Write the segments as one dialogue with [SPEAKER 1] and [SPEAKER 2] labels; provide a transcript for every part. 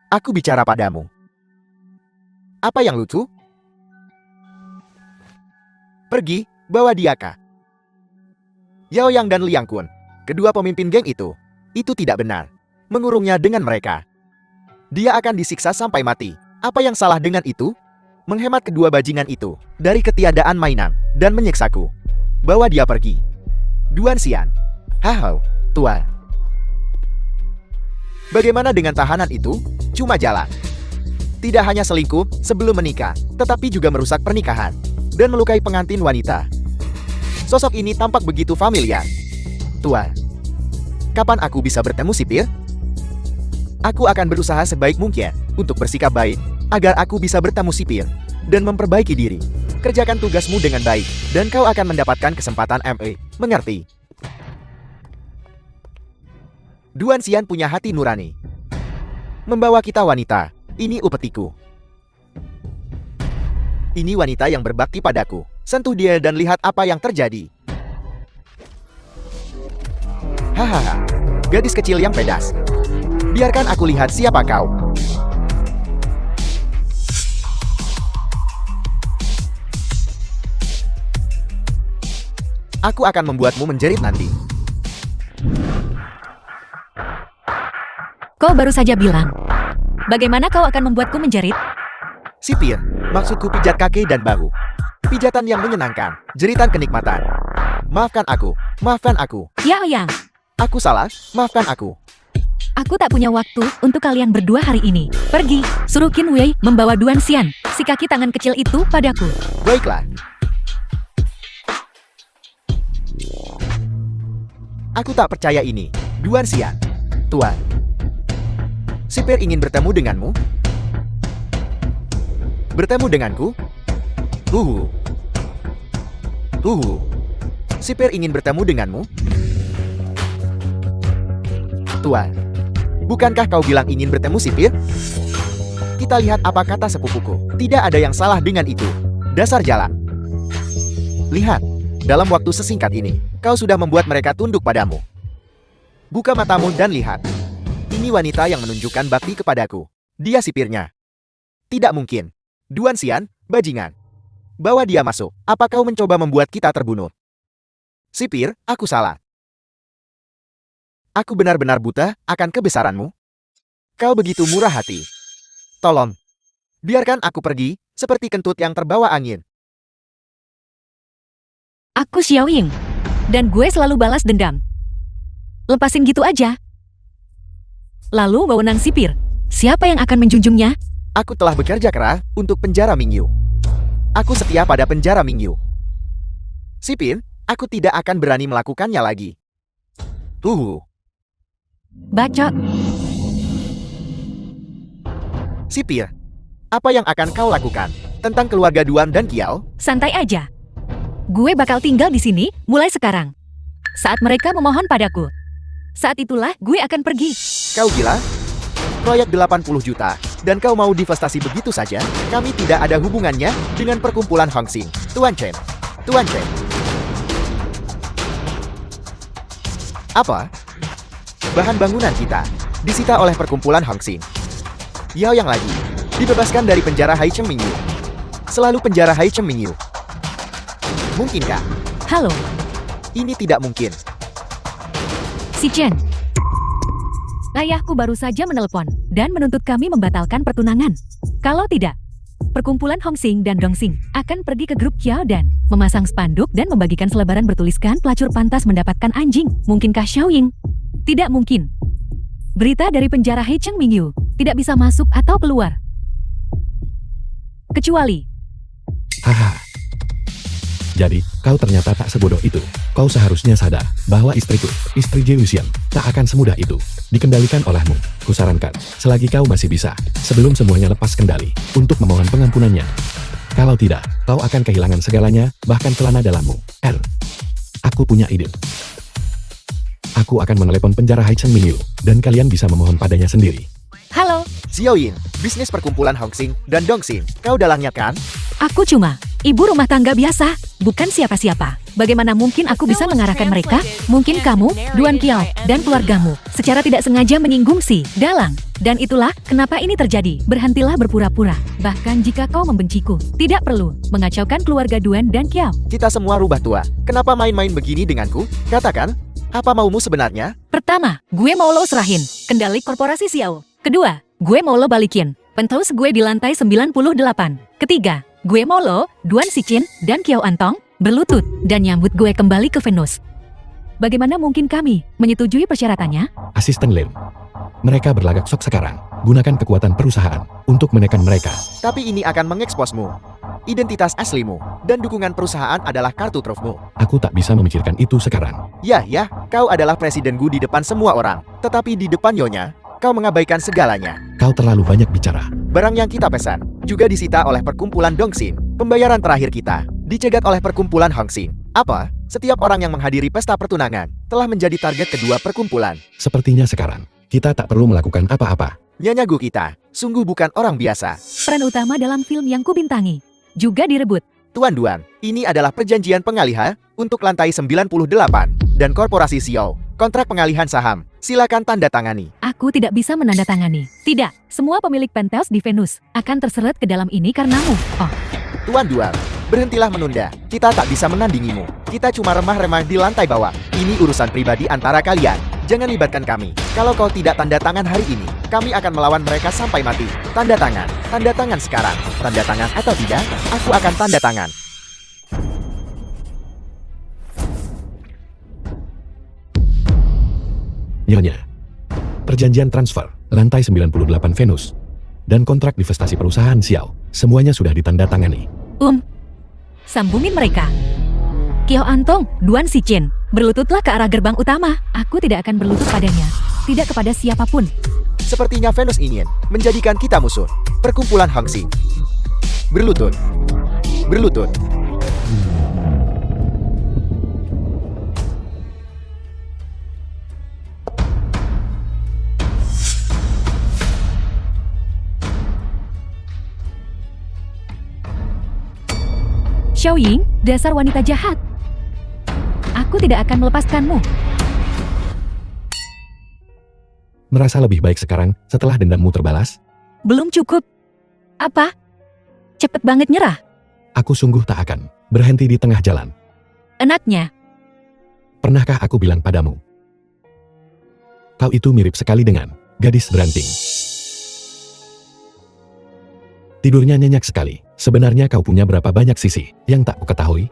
[SPEAKER 1] Aku bicara padamu. Apa yang lucu? Pergi, bawa dia ke Yao Yang dan Liang Kun, kedua pemimpin geng itu tidak benar. Mengurungnya dengan mereka. Dia akan disiksa sampai mati. Apa yang salah dengan itu? Menghemat kedua bajingan itu dari ketiadaan mainan dan menyiksaku. Bawa dia pergi. Duan Xian. Hahau, tua. Bagaimana dengan tahanan itu? Cuma jalan. Tidak hanya selingkuh sebelum menikah, tetapi juga merusak pernikahan dan melukai pengantin wanita. Sosok ini tampak begitu familiar. Tua. Kapan aku bisa bertemu sipir? Aku akan berusaha sebaik mungkin untuk bersikap baik agar aku bisa bertemu sipir dan memperbaiki diri. Kerjakan tugasmu dengan baik dan kau akan mendapatkan kesempatan ME. Mengerti? Duan Xian punya hati nurani. Membawa kita wanita, ini upetiku. Ini wanita yang berbakti padaku. Sentuh dia dan lihat apa yang terjadi. Hahaha, gadis kecil yang pedas. Biarkan aku lihat siapa kau. Aku akan membuatmu menjerit nanti.
[SPEAKER 2] Kau baru saja bilang. Bagaimana kau akan membuatku menjerit?
[SPEAKER 1] Sipir, maksudku pijat kaki dan bahu. Pijatan yang menyenangkan, jeritan kenikmatan. Maafkan aku, maafkan aku.
[SPEAKER 2] Yao Yang,
[SPEAKER 1] Aku salah, maafkan aku.
[SPEAKER 2] aku tak punya waktu untuk kalian berdua hari ini. Pergi, suruh Qin Wei membawa Duan Xian, si kaki tangan kecil itu padaku.
[SPEAKER 1] Baiklah. Aku tak percaya ini. Duan Xian. Tuan. Sipir ingin bertemu denganmu? Bertemu denganku? Sipir ingin bertemu denganmu? Tuan. Bukankah kau bilang ingin bertemu sipir? Kita lihat apa kata sepupuku. Tidak ada yang salah dengan itu. Dasar jalan. Lihat. Dalam waktu sesingkat ini, kau sudah membuat mereka tunduk padamu. Buka matamu dan lihat. Ini wanita yang menunjukkan bakti kepadaku. Dia sipirnya. Tidak mungkin. Duan Xian, bajingan. Bawa dia masuk. Apa kau mencoba membuat kita terbunuh? Sipir, aku salah. Aku benar-benar buta akan kebesaranmu. Kau begitu murah hati. Tolong. Biarkan aku pergi, seperti kentut yang terbawa angin.
[SPEAKER 2] Aku Xiao Ying, dan gue selalu balas dendam. Lepasin gitu aja. Lalu wewenang sipir, siapa yang akan menjunjungnya?
[SPEAKER 1] Aku telah bekerja keras untuk penjara Mingyu. Aku setia pada penjara Mingyu. Sipir, aku tidak akan berani melakukannya lagi.
[SPEAKER 2] Bacot.
[SPEAKER 1] Sipir, apa yang akan kau lakukan tentang keluarga Duan dan Kiao?
[SPEAKER 2] Santai aja. Gue bakal tinggal di sini mulai sekarang. Saat mereka memohon padaku. Saat itulah gue akan pergi.
[SPEAKER 1] Kau gila? Proyek 80 juta, dan kau mau divestasi begitu saja? Kami tidak ada hubungannya dengan perkumpulan Hong Xing. Tuan Chen. Tuan Chen. Apa? Bahan bangunan kita disita oleh perkumpulan Hong Xing. Yao Yang lagi dibebaskan dari penjara Haicheng Mingyu. Selalu penjara Haicheng Mingyu. Mungkinkah?
[SPEAKER 2] Halo,
[SPEAKER 1] Ini tidak mungkin.
[SPEAKER 2] si Chen. Ayahku baru saja menelepon dan menuntut kami membatalkan pertunangan. Kalau tidak, perkumpulan Hong Xing dan Dong Xing akan pergi ke grup Qiao dan memasang spanduk dan membagikan selebaran bertuliskan pelacur pantas mendapatkan anjing. Mungkinkah Xiao Ying? Tidak mungkin. Berita dari penjara Haicheng Mingyu tidak bisa masuk atau keluar. Kecuali
[SPEAKER 3] Haha. Jadi, kau ternyata tak sebodoh itu. Kau seharusnya sadar bahwa istriku, istri Jie Wuxian, tak akan semudah itu dikendalikan olehmu. Kusarankan, selagi kau masih bisa, sebelum semuanya lepas kendali, untuk memohon pengampunannya. Kalau tidak, kau akan kehilangan segalanya, bahkan celana dalammu. Aku punya ide. Aku akan menelepon penjara Haicheng Mingyu, dan kalian bisa memohon padanya sendiri.
[SPEAKER 2] halo,
[SPEAKER 1] Xiao Yin, bisnis perkumpulan Hong Xing dan Dong Xing. Kau dalangnya kan?
[SPEAKER 2] aku cuma Ibu rumah tangga biasa, bukan siapa-siapa. Bagaimana mungkin aku bisa mengarahkan mereka? Mungkin kamu, Duan Kiao, dan keluargamu secara tidak sengaja menyinggung si Dalang. Dan itulah kenapa ini terjadi. Berhentilah berpura-pura. Bahkan jika kau membenciku, tidak perlu mengacaukan keluarga Duan dan Kiao.
[SPEAKER 1] Kita semua rubah tua. Kenapa main-main begini denganku? Katakan, apa maumu sebenarnya?
[SPEAKER 2] Pertama, gue mau lo serahin kendali korporasi Xiao. Kedua, gue mau lo balikin penthouse gue di lantai 98. Ketiga, gue mau lo, Duan Xichin, dan Kiao Antong berlutut dan nyambut gue kembali ke Venus. Bagaimana mungkin kami menyetujui persyaratannya?
[SPEAKER 3] Asisten Lim. Mereka berlagak sok sekarang. Gunakan kekuatan perusahaan untuk menekan mereka.
[SPEAKER 1] Tapi ini akan mengeksposmu. Identitas aslimu dan dukungan perusahaan adalah kartu trufmu.
[SPEAKER 3] Aku tak bisa memikirkan itu sekarang.
[SPEAKER 1] Ya, kau adalah presiden Gu di depan semua orang. Tetapi di depan Nyonya, kau mengabaikan segalanya.
[SPEAKER 3] Kau terlalu banyak bicara.
[SPEAKER 1] Barang yang kita pesan juga disita oleh perkumpulan Dongxing. Pembayaran terakhir kita dicegat oleh perkumpulan Hongxing. Apa? Setiap orang yang menghadiri pesta pertunangan telah menjadi target kedua perkumpulan.
[SPEAKER 3] Sepertinya sekarang, kita tak perlu melakukan apa-apa.
[SPEAKER 1] Nyonya Gu kita, sungguh bukan orang biasa.
[SPEAKER 2] Peran utama dalam film yang kubintangi juga direbut.
[SPEAKER 1] Tuan Duan, ini adalah perjanjian pengalihan untuk lantai 98 dan korporasi Xiao. Kontrak pengalihan saham. Silakan tanda tangani.
[SPEAKER 2] Aku tidak bisa menandatangani. Tidak, semua pemilik penthouse di Venus akan terseret ke dalam ini karenamu. Oh,
[SPEAKER 1] Tuan Duan, berhentilah menunda. Kita tak bisa menandingimu. Kita cuma remah-remah di lantai bawah. Ini urusan pribadi antara kalian. Jangan libatkan kami. Kalau kau tidak tanda tangan hari ini, kami akan melawan mereka sampai mati. Tanda tangan sekarang. Tanda tangan atau tidak, aku akan tanda tangan.
[SPEAKER 3] Nyonya. Perjanjian transfer, lantai 98 Venus, dan kontrak divestasi perusahaan Xiao, semuanya sudah ditandatangani.
[SPEAKER 2] Sambungin mereka. Kiao Antong, Duan Xichin, berlututlah ke arah gerbang utama. Aku tidak akan berlutut padanya. Tidak kepada siapapun.
[SPEAKER 1] Sepertinya Venus ingin menjadikan kita musuh. Perkumpulan Hongxing. Berlutut.
[SPEAKER 2] Xiao Ying, dasar wanita jahat. Aku tidak akan melepaskanmu.
[SPEAKER 3] Merasa lebih baik sekarang setelah dendammu terbalas?
[SPEAKER 2] Belum cukup. Apa? Cepet banget nyerah.
[SPEAKER 3] Aku sungguh tak akan berhenti di tengah jalan.
[SPEAKER 2] Enaknya.
[SPEAKER 3] Pernahkah aku bilang padamu? Kau itu mirip sekali dengan gadis beranting. Tidurnya nyenyak sekali. Sebenarnya kau punya berapa banyak sisi yang tak kuketahui?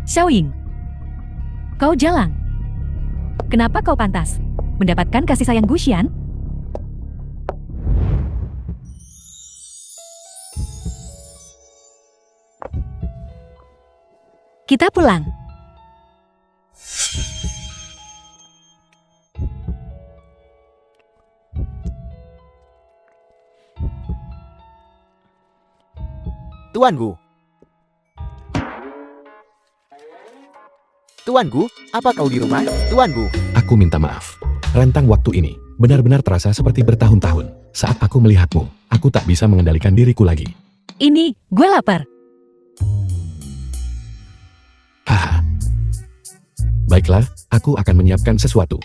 [SPEAKER 2] Xiao Ying, kau jalang. Kenapa kau pantas mendapatkan kasih sayang Guxian? Kita pulang.
[SPEAKER 1] Tuan Gu, apa kau di rumah? Tuan Gu.
[SPEAKER 3] Aku minta maaf. Rentang waktu ini benar-benar terasa seperti bertahun-tahun. Saat aku melihatmu, aku tak bisa mengendalikan diriku lagi.
[SPEAKER 2] Ini, gue lapar.
[SPEAKER 3] Haha. Baiklah, aku akan menyiapkan sesuatu.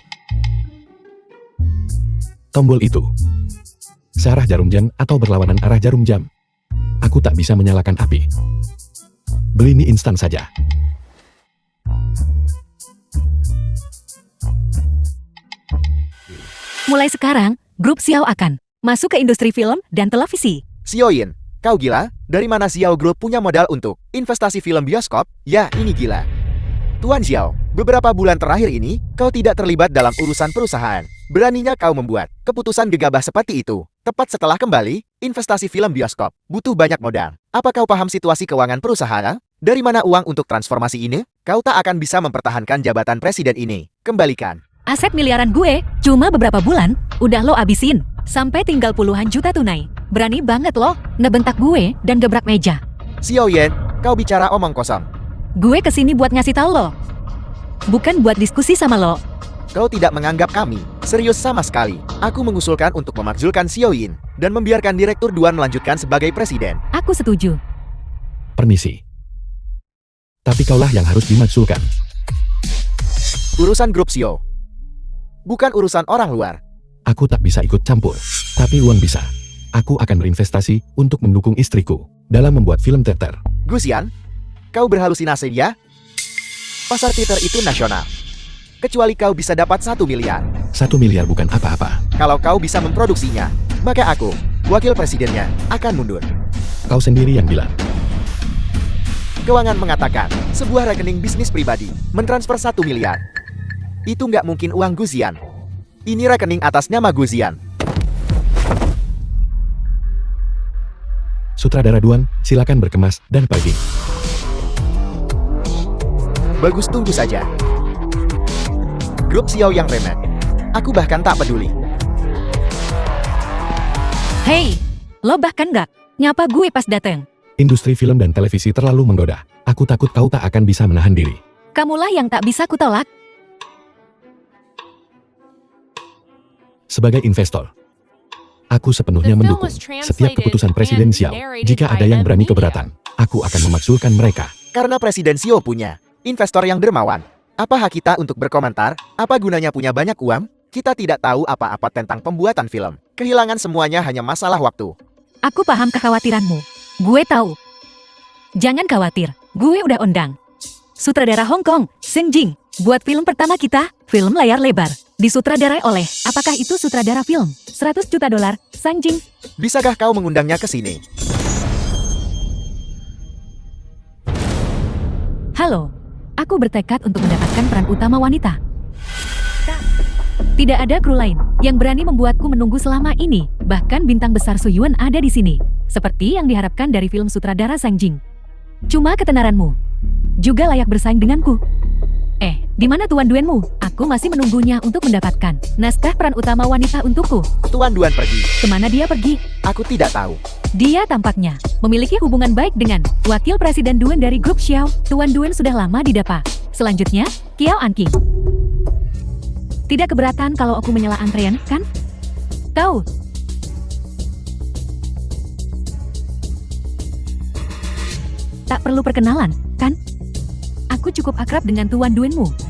[SPEAKER 3] Tombol itu. Searah jarum jam atau berlawanan arah jarum jam. Aku tak bisa menyalakan api. Beli mie instan saja.
[SPEAKER 2] Mulai sekarang, grup Xiao akan masuk ke industri film dan televisi.
[SPEAKER 1] Xiao Yin, kau gila? Dari mana Xiao Group punya modal untuk investasi film bioskop? Ya, ini gila. Tuan Xiao, beberapa bulan terakhir ini, kau tidak terlibat dalam urusan perusahaan. Beraninya kau membuat keputusan gegabah seperti itu. Tepat setelah kembali, investasi film bioskop butuh banyak modal. Apa kau paham situasi keuangan perusahaan? Dari mana uang untuk transformasi ini? Kau tak akan bisa mempertahankan jabatan presiden ini. Kembalikan.
[SPEAKER 2] Aset miliaran gue, cuma beberapa bulan, udah lo abisin. Sampai tinggal puluhan juta tunai. Berani banget lo, ngebentak gue dan gebrak meja.
[SPEAKER 1] Xiao Yan, kau bicara omong kosong.
[SPEAKER 2] Gue kesini buat ngasih tahu lo. Bukan buat diskusi sama lo.
[SPEAKER 1] Kau tidak menganggap kami Serius sama sekali. Aku mengusulkan untuk memakzulkan Xiao Yin dan membiarkan Direktur Duan melanjutkan sebagai presiden.
[SPEAKER 2] Aku setuju.
[SPEAKER 3] Permisi. Tapi kaulah yang harus dimakzulkan.
[SPEAKER 1] Urusan grup Xiao. Bukan urusan orang luar.
[SPEAKER 3] Aku tak bisa ikut campur. Tapi Wang bisa. Aku akan berinvestasi untuk mendukung istriku dalam membuat film teater.
[SPEAKER 1] Gusian, kau berhalusinasi ya? Pasar teater itu nasional. Kecuali kau bisa dapat 1 miliar.
[SPEAKER 3] 1 miliar bukan apa-apa.
[SPEAKER 1] Kalau kau bisa memproduksinya, maka aku, wakil presidennya, akan mundur.
[SPEAKER 3] Kau sendiri yang bilang.
[SPEAKER 1] Keuangan mengatakan, sebuah rekening bisnis pribadi mentransfer 1 miliar. Itu nggak mungkin uang Guzian. Ini rekening atas nama Guzian.
[SPEAKER 3] Sutradara Duan, silakan berkemas dan pergi.
[SPEAKER 1] Bagus, tunggu saja. Grup Xiao yang remet. Aku bahkan tak peduli.
[SPEAKER 2] Hei, lo bahkan nggak nyapa gue pas dateng.
[SPEAKER 3] Industri film dan televisi terlalu menggoda. Aku takut kau tak akan bisa menahan diri.
[SPEAKER 2] Kamulah yang tak bisa kutolak.
[SPEAKER 3] Sebagai investor, aku sepenuhnya mendukung setiap keputusan Presiden Xiao. Jika ada yang berani keberatan, aku akan memakzulkan mereka.
[SPEAKER 1] Karena Presiden Xiao punya investor yang dermawan. Apa hak kita untuk berkomentar? Apa gunanya punya banyak uang? Kita tidak tahu apa-apa tentang pembuatan film. Kehilangan semuanya hanya masalah waktu.
[SPEAKER 2] Aku paham kekhawatiranmu. Gue tahu. Jangan khawatir, gue udah undang sutradara Hong Kong, Seng Jing, buat film pertama kita, film layar lebar. Disutradarai oleh, apakah itu sutradara film? 100 juta dolar, Sang Jing.
[SPEAKER 1] Bisakah kau mengundangnya ke sini?
[SPEAKER 2] Halo, aku bertekad untuk mendapatkan peran utama wanita. Tidak ada kru lain yang berani membuatku menunggu selama ini. Bahkan bintang besar Su Yuan ada di sini. Seperti yang diharapkan dari film sutradara Sang Jing. Cuma ketenaranmu juga layak bersaing denganku. Di mana Tuan Duenmu? Aku masih menunggunya untuk mendapatkan naskah peran utama wanita untukku.
[SPEAKER 1] Tuan Duan pergi.
[SPEAKER 2] Kemana dia pergi?
[SPEAKER 1] Aku tidak tahu.
[SPEAKER 2] Dia tampaknya memiliki hubungan baik dengan wakil presiden Duan dari grup Xiao. Tuan Duan sudah lama didapa. Selanjutnya, Kiao Anqing. Tidak keberatan kalau aku menyela antrean, kan? Kau. Tak perlu perkenalan, kan? Aku cukup akrab dengan Tuan Duenmu.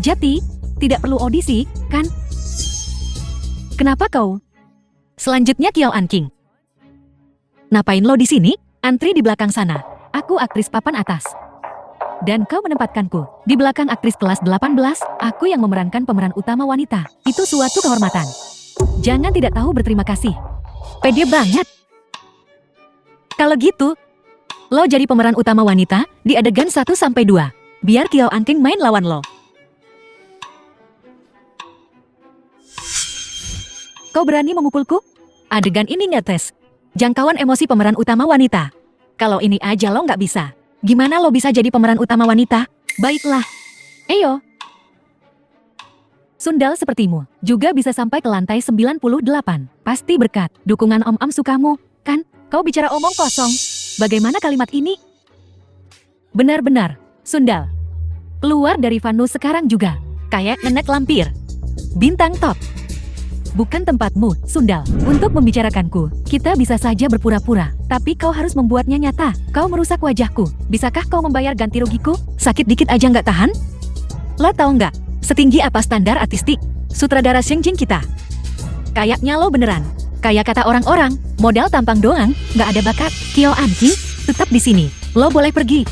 [SPEAKER 2] Jati, tidak perlu audisi, kan? Kenapa kau? Selanjutnya Kiao Anqing. Ngapain lo di sini? Antri di belakang sana. Aku aktris papan atas. Dan kau menempatkanku di belakang aktris kelas 18, aku yang memerankan pemeran utama wanita. Itu suatu kehormatan. Jangan tidak tahu berterima kasih. Pede banget. Kalau gitu, lo jadi pemeran utama wanita di adegan 1-2. Biar Kiao Anqing main lawan lo. Kau berani memukulku? Adegan ini ngetes jangkauan emosi pemeran utama wanita. Kalau ini aja lo nggak bisa, gimana lo bisa jadi pemeran utama wanita? Baiklah. Eyo. Sundal sepertimu juga bisa sampai ke lantai 98. Pasti berkat dukungan Om Sukamu, kan? Kau bicara omong kosong. Bagaimana kalimat ini? Benar-benar, Sundal. Keluar dari Vanus sekarang juga. Kayak nenek lampir. Bintang top. Bukan tempatmu, Sundal, untuk membicarakanku. Kita bisa saja berpura-pura, tapi kau harus membuatnya nyata. Kau merusak wajahku. Bisakah kau membayar ganti rugiku? Sakit dikit aja nggak tahan? Lo tahu nggak, setinggi apa standar artistik sutradara Seng Jing kita? Kayaknya lo beneran. Kayak kata orang-orang, modal tampang doang, nggak ada bakat. Kiao Anqing, tetap di sini. Lo boleh pergi.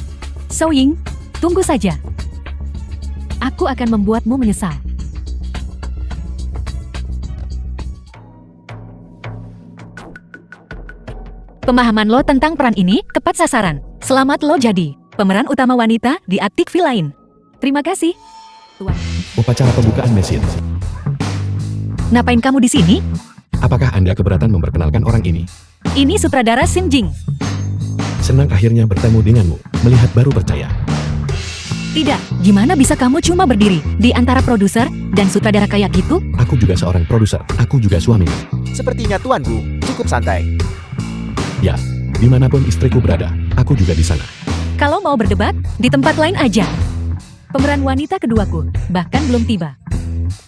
[SPEAKER 2] So Ying, tunggu saja. Aku akan membuatmu menyesal. Pemahaman lo tentang peran ini tepat sasaran. Selamat lo jadi pemeran utama wanita di Aktik lain. Terima kasih, Tuan.
[SPEAKER 3] Upacara pembukaan mesin.
[SPEAKER 2] Ngapain kamu di sini?
[SPEAKER 3] Apakah Anda keberatan memperkenalkan orang ini?
[SPEAKER 2] Ini sutradara Seng Jing.
[SPEAKER 3] Senang akhirnya bertemu denganmu. Melihat baru percaya.
[SPEAKER 2] Tidak, gimana bisa kamu cuma berdiri di antara produser dan sutradara kayak gitu?
[SPEAKER 3] Aku juga seorang produser. Aku juga suaminya.
[SPEAKER 1] Sepertinya tuanku cukup santai.
[SPEAKER 3] Ya, dimanapun istriku berada, aku juga di sana.
[SPEAKER 2] Kalau mau berdebat, di tempat lain aja. Pemeran wanita keduaku bahkan belum tiba.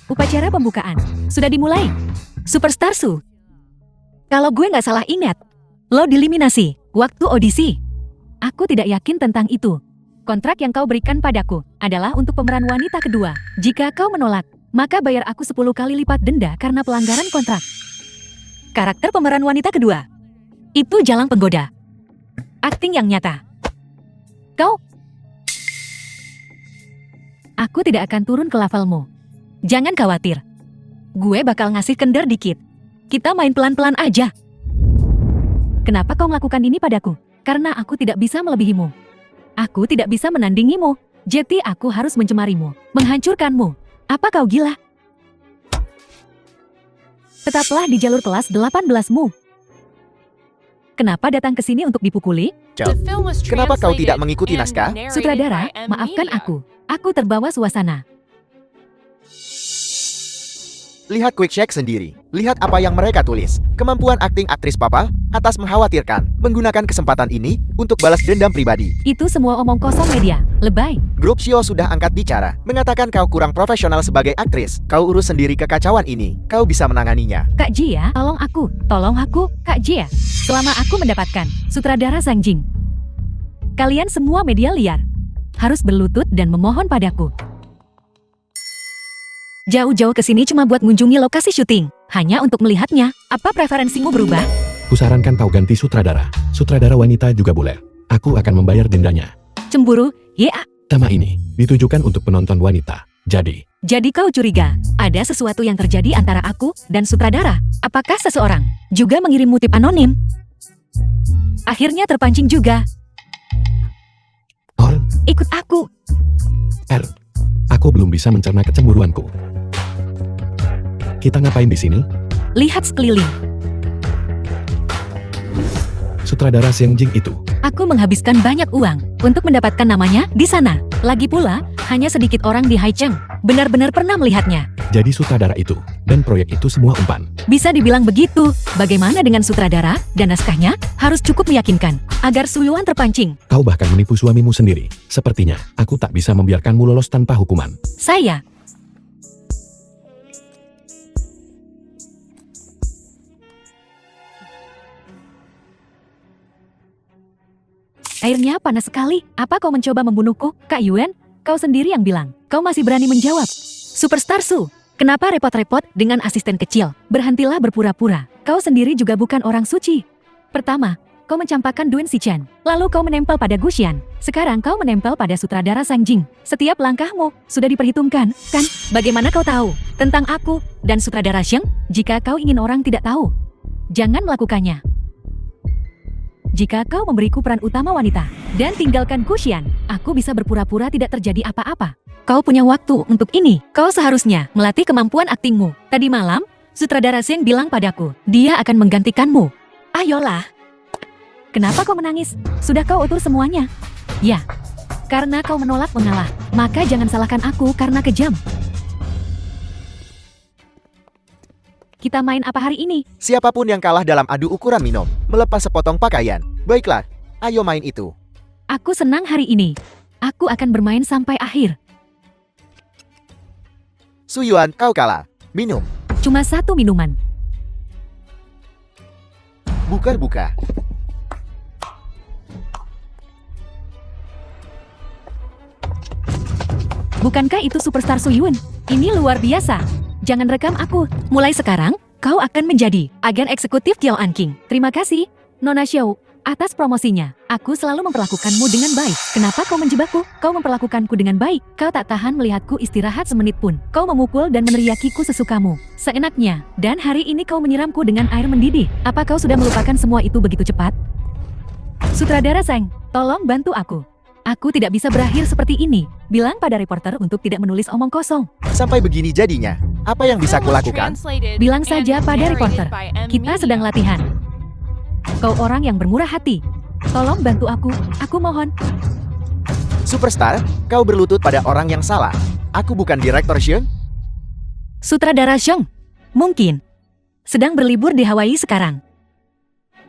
[SPEAKER 2] Upacara pembukaan sudah dimulai. Superstar Su. Kalau gue nggak salah ingat, lo dieliminasi waktu audisi. Aku tidak yakin tentang itu. Kontrak yang kau berikan padaku adalah untuk pemeran wanita kedua. Jika kau menolak, maka bayar aku 10 kali lipat denda karena pelanggaran kontrak. Karakter pemeran wanita kedua. Itu jalang penggoda. Akting yang nyata. Kau? Aku tidak akan turun ke levelmu. Jangan khawatir. Gue bakal ngasih kendor dikit. Kita main pelan-pelan aja. Kenapa kau melakukan ini padaku? Karena aku tidak bisa melebihimu. Aku tidak bisa menandingimu. Jadi aku harus mencemarimu, menghancurkanmu. Apa kau gila? Tetaplah di jalur kelas 18-mu. Kenapa datang ke sini untuk dipukuli?
[SPEAKER 1] Kenapa kau tidak mengikuti naskah?
[SPEAKER 2] Sutradara, maafkan aku. Aku terbawa suasana.
[SPEAKER 1] Lihat quick check sendiri. Lihat apa yang mereka tulis. Kemampuan akting aktris Papa atas mengkhawatirkan. Menggunakan kesempatan ini untuk balas dendam pribadi.
[SPEAKER 2] Itu semua omong kosong media. Lebay.
[SPEAKER 1] Grup Shio sudah angkat bicara. Mengatakan kau kurang profesional sebagai aktris. Kau urus sendiri kekacauan ini. Kau bisa menanganinya.
[SPEAKER 2] Kak Jia, tolong aku. Tolong aku, Kak Jia. Selama aku mendapatkan sutradara Sang Jing. Kalian semua media liar. Harus berlutut dan memohon padaku. Jauh-jauh ke sini cuma buat mengunjungi lokasi syuting. Hanya untuk melihatnya. Apa preferensimu berubah?
[SPEAKER 3] Kusarankan kau ganti sutradara. Sutradara wanita juga boleh. Aku akan membayar dendanya.
[SPEAKER 2] Cemburu? Ya.
[SPEAKER 3] Tema ini ditujukan untuk penonton wanita.
[SPEAKER 2] Jadi kau curiga, ada sesuatu yang terjadi antara aku dan sutradara. Apakah seseorang juga mengirim tip anonim? Akhirnya terpancing juga. Ikut aku.
[SPEAKER 3] Aku belum bisa mencerna kecemburuanku. Kita ngapain di sini?
[SPEAKER 2] Lihat sekeliling.
[SPEAKER 3] Sutradara Sang Jing itu.
[SPEAKER 2] Aku menghabiskan banyak uang untuk mendapatkan namanya di sana. Lagi pula, hanya sedikit orang di Haicheng benar-benar pernah melihatnya.
[SPEAKER 3] Jadi sutradara itu dan proyek itu semua umpan.
[SPEAKER 2] Bisa dibilang begitu. Bagaimana dengan sutradara dan naskahnya? Harus cukup meyakinkan agar Suyuan terpancing.
[SPEAKER 3] Kau bahkan menipu suamimu sendiri. Sepertinya aku tak bisa membiarkanmu lolos tanpa hukuman.
[SPEAKER 2] Saya. Airnya panas sekali. Apa kau mencoba membunuhku, Kak Yuan? Kau sendiri yang bilang. Kau masih berani menjawab. Superstar Su, kenapa repot-repot dengan asisten kecil? Berhentilah berpura-pura. Kau sendiri juga bukan orang suci. Pertama, kau mencampakkan Duan Xichen. Lalu kau menempel pada Guxian. Sekarang kau menempel pada sutradara Sang Jing. Setiap langkahmu sudah diperhitungkan, kan? Bagaimana kau tahu tentang aku dan sutradara Sheng? Jika kau ingin orang tidak tahu, jangan melakukannya. Jika kau memberiku peran utama wanita dan tinggalkan Guxian, aku bisa berpura-pura tidak terjadi apa-apa. Kau punya waktu untuk ini. Kau seharusnya melatih kemampuan aktingmu. Tadi malam, sutradara Sheng bilang padaku, dia akan menggantikanmu. Ayolah. Kenapa kau menangis? Sudah kau atur semuanya? Ya, karena kau menolak mengalah. Maka jangan salahkan aku karena kejam. Kita main apa hari ini?
[SPEAKER 1] Siapapun yang kalah dalam adu ukuran minum, melepas sepotong pakaian. Baiklah, ayo main itu.
[SPEAKER 2] Aku senang hari ini. Aku akan bermain sampai akhir.
[SPEAKER 1] Suyuan, kau kalah. Minum.
[SPEAKER 2] Cuma satu minuman.
[SPEAKER 1] Buka.
[SPEAKER 2] Bukankah itu Superstar Suyun? Ini luar biasa. Jangan rekam aku. Mulai sekarang, kau akan menjadi agen eksekutif Kiao An King. Terima kasih, Nona Xiao, atas promosinya. Aku selalu memperlakukanmu dengan baik. Kenapa kau menjebakku? Kau memperlakukanku dengan baik. Kau tak tahan melihatku istirahat semenit pun. Kau memukul dan meneriakiku sesukamu. Seenaknya. Dan hari ini kau menyiramku dengan air mendidih. Apa kau sudah melupakan semua itu begitu cepat? Sutradara Sang, tolong bantu aku. Aku tidak bisa berakhir seperti ini. Bilang pada reporter untuk tidak menulis omong kosong.
[SPEAKER 1] Sampai begini jadinya. Apa yang bisa kulakukan?
[SPEAKER 2] Bilang saja pada reporter, kita sedang latihan. Kau orang yang bermurah hati. Tolong bantu aku mohon.
[SPEAKER 1] Superstar, kau berlutut pada orang yang salah. Aku bukan direktur Sheng.
[SPEAKER 2] Sutradara Sheng, mungkin sedang berlibur di Hawaii sekarang.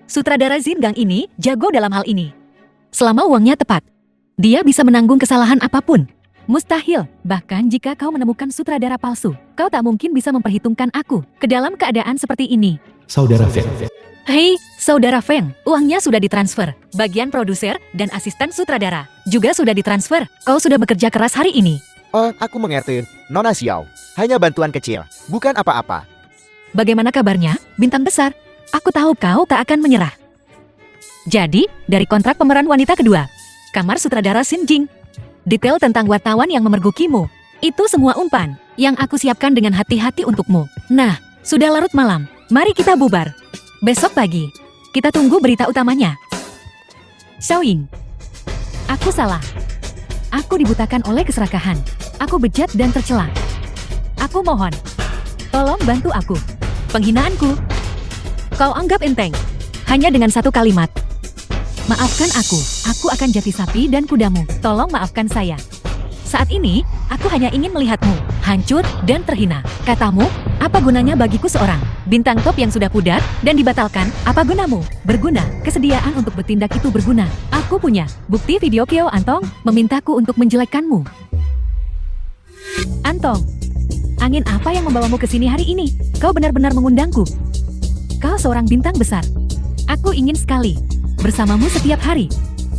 [SPEAKER 2] Sutradara Zin Gang ini jago dalam hal ini. Selama uangnya tepat, dia bisa menanggung kesalahan apapun. Mustahil, bahkan jika kau menemukan sutradara palsu, kau tak mungkin bisa memperhitungkan aku ke dalam keadaan seperti ini.
[SPEAKER 3] Saudara Feng.
[SPEAKER 2] Hei, Saudara Feng, uangnya sudah ditransfer. Bagian produser dan asisten sutradara juga sudah ditransfer. Kau sudah bekerja keras hari ini.
[SPEAKER 1] Oh, aku mengerti, Nona Xiao. Hanya bantuan kecil, bukan apa-apa.
[SPEAKER 2] Bagaimana kabarnya, bintang besar? Aku tahu kau tak akan menyerah. Jadi, dari kontrak pemeran wanita kedua, kamar sutradara Xin Jing, detail tentang wartawan yang memergokimu, itu semua umpan yang aku siapkan dengan hati-hati untukmu. Nah, sudah larut malam, mari kita bubar. Besok pagi, kita tunggu berita utamanya. Xiaoying, aku salah. Aku dibutakan oleh keserakahan. Aku bejat dan tercela. Aku mohon, tolong bantu aku. Penghinaanku, kau anggap enteng. Hanya dengan satu kalimat. Maafkan aku akan jati sapi dan kudamu. Tolong maafkan saya. Saat ini, aku hanya ingin melihatmu hancur dan terhina. Katamu, apa gunanya bagiku seorang bintang top yang sudah pudar dan dibatalkan? Apa gunamu? Berguna. Kesediaan untuk bertindak itu berguna. Aku punya bukti video Kyo Antong memintaku untuk menjelekkanmu. Antong, angin apa yang membawamu ke sini hari ini? Kau benar-benar mengundangku. Kau seorang bintang besar. Aku ingin sekali bersamamu setiap hari.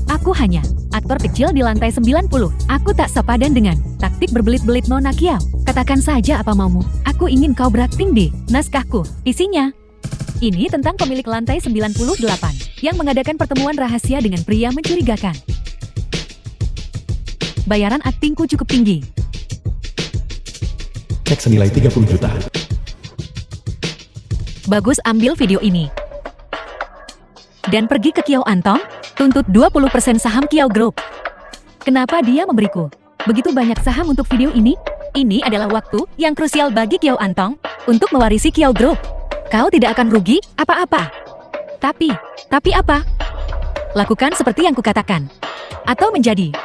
[SPEAKER 2] Aku hanya aktor kecil di lantai 90. Aku tak sepadan dengan taktik berbelit-belit Nona Kiao. Katakan saja apa maumu. Aku ingin kau berakting di naskahku. Isinya, ini tentang pemilik lantai 98 yang mengadakan pertemuan rahasia dengan pria mencurigakan. Bayaran aktingku cukup tinggi.
[SPEAKER 3] Cek senilai 30 juta.
[SPEAKER 2] Bagus, ambil video ini. Dan pergi ke Kiao Antong, tuntut 20% saham Kiao Group. Kenapa dia memberiku begitu banyak saham untuk video ini? Ini adalah waktu yang krusial bagi Kiao Antong untuk mewarisi Kiao Group. Kau tidak akan rugi apa-apa. Tapi apa? Lakukan seperti yang kukatakan. Atau menjadi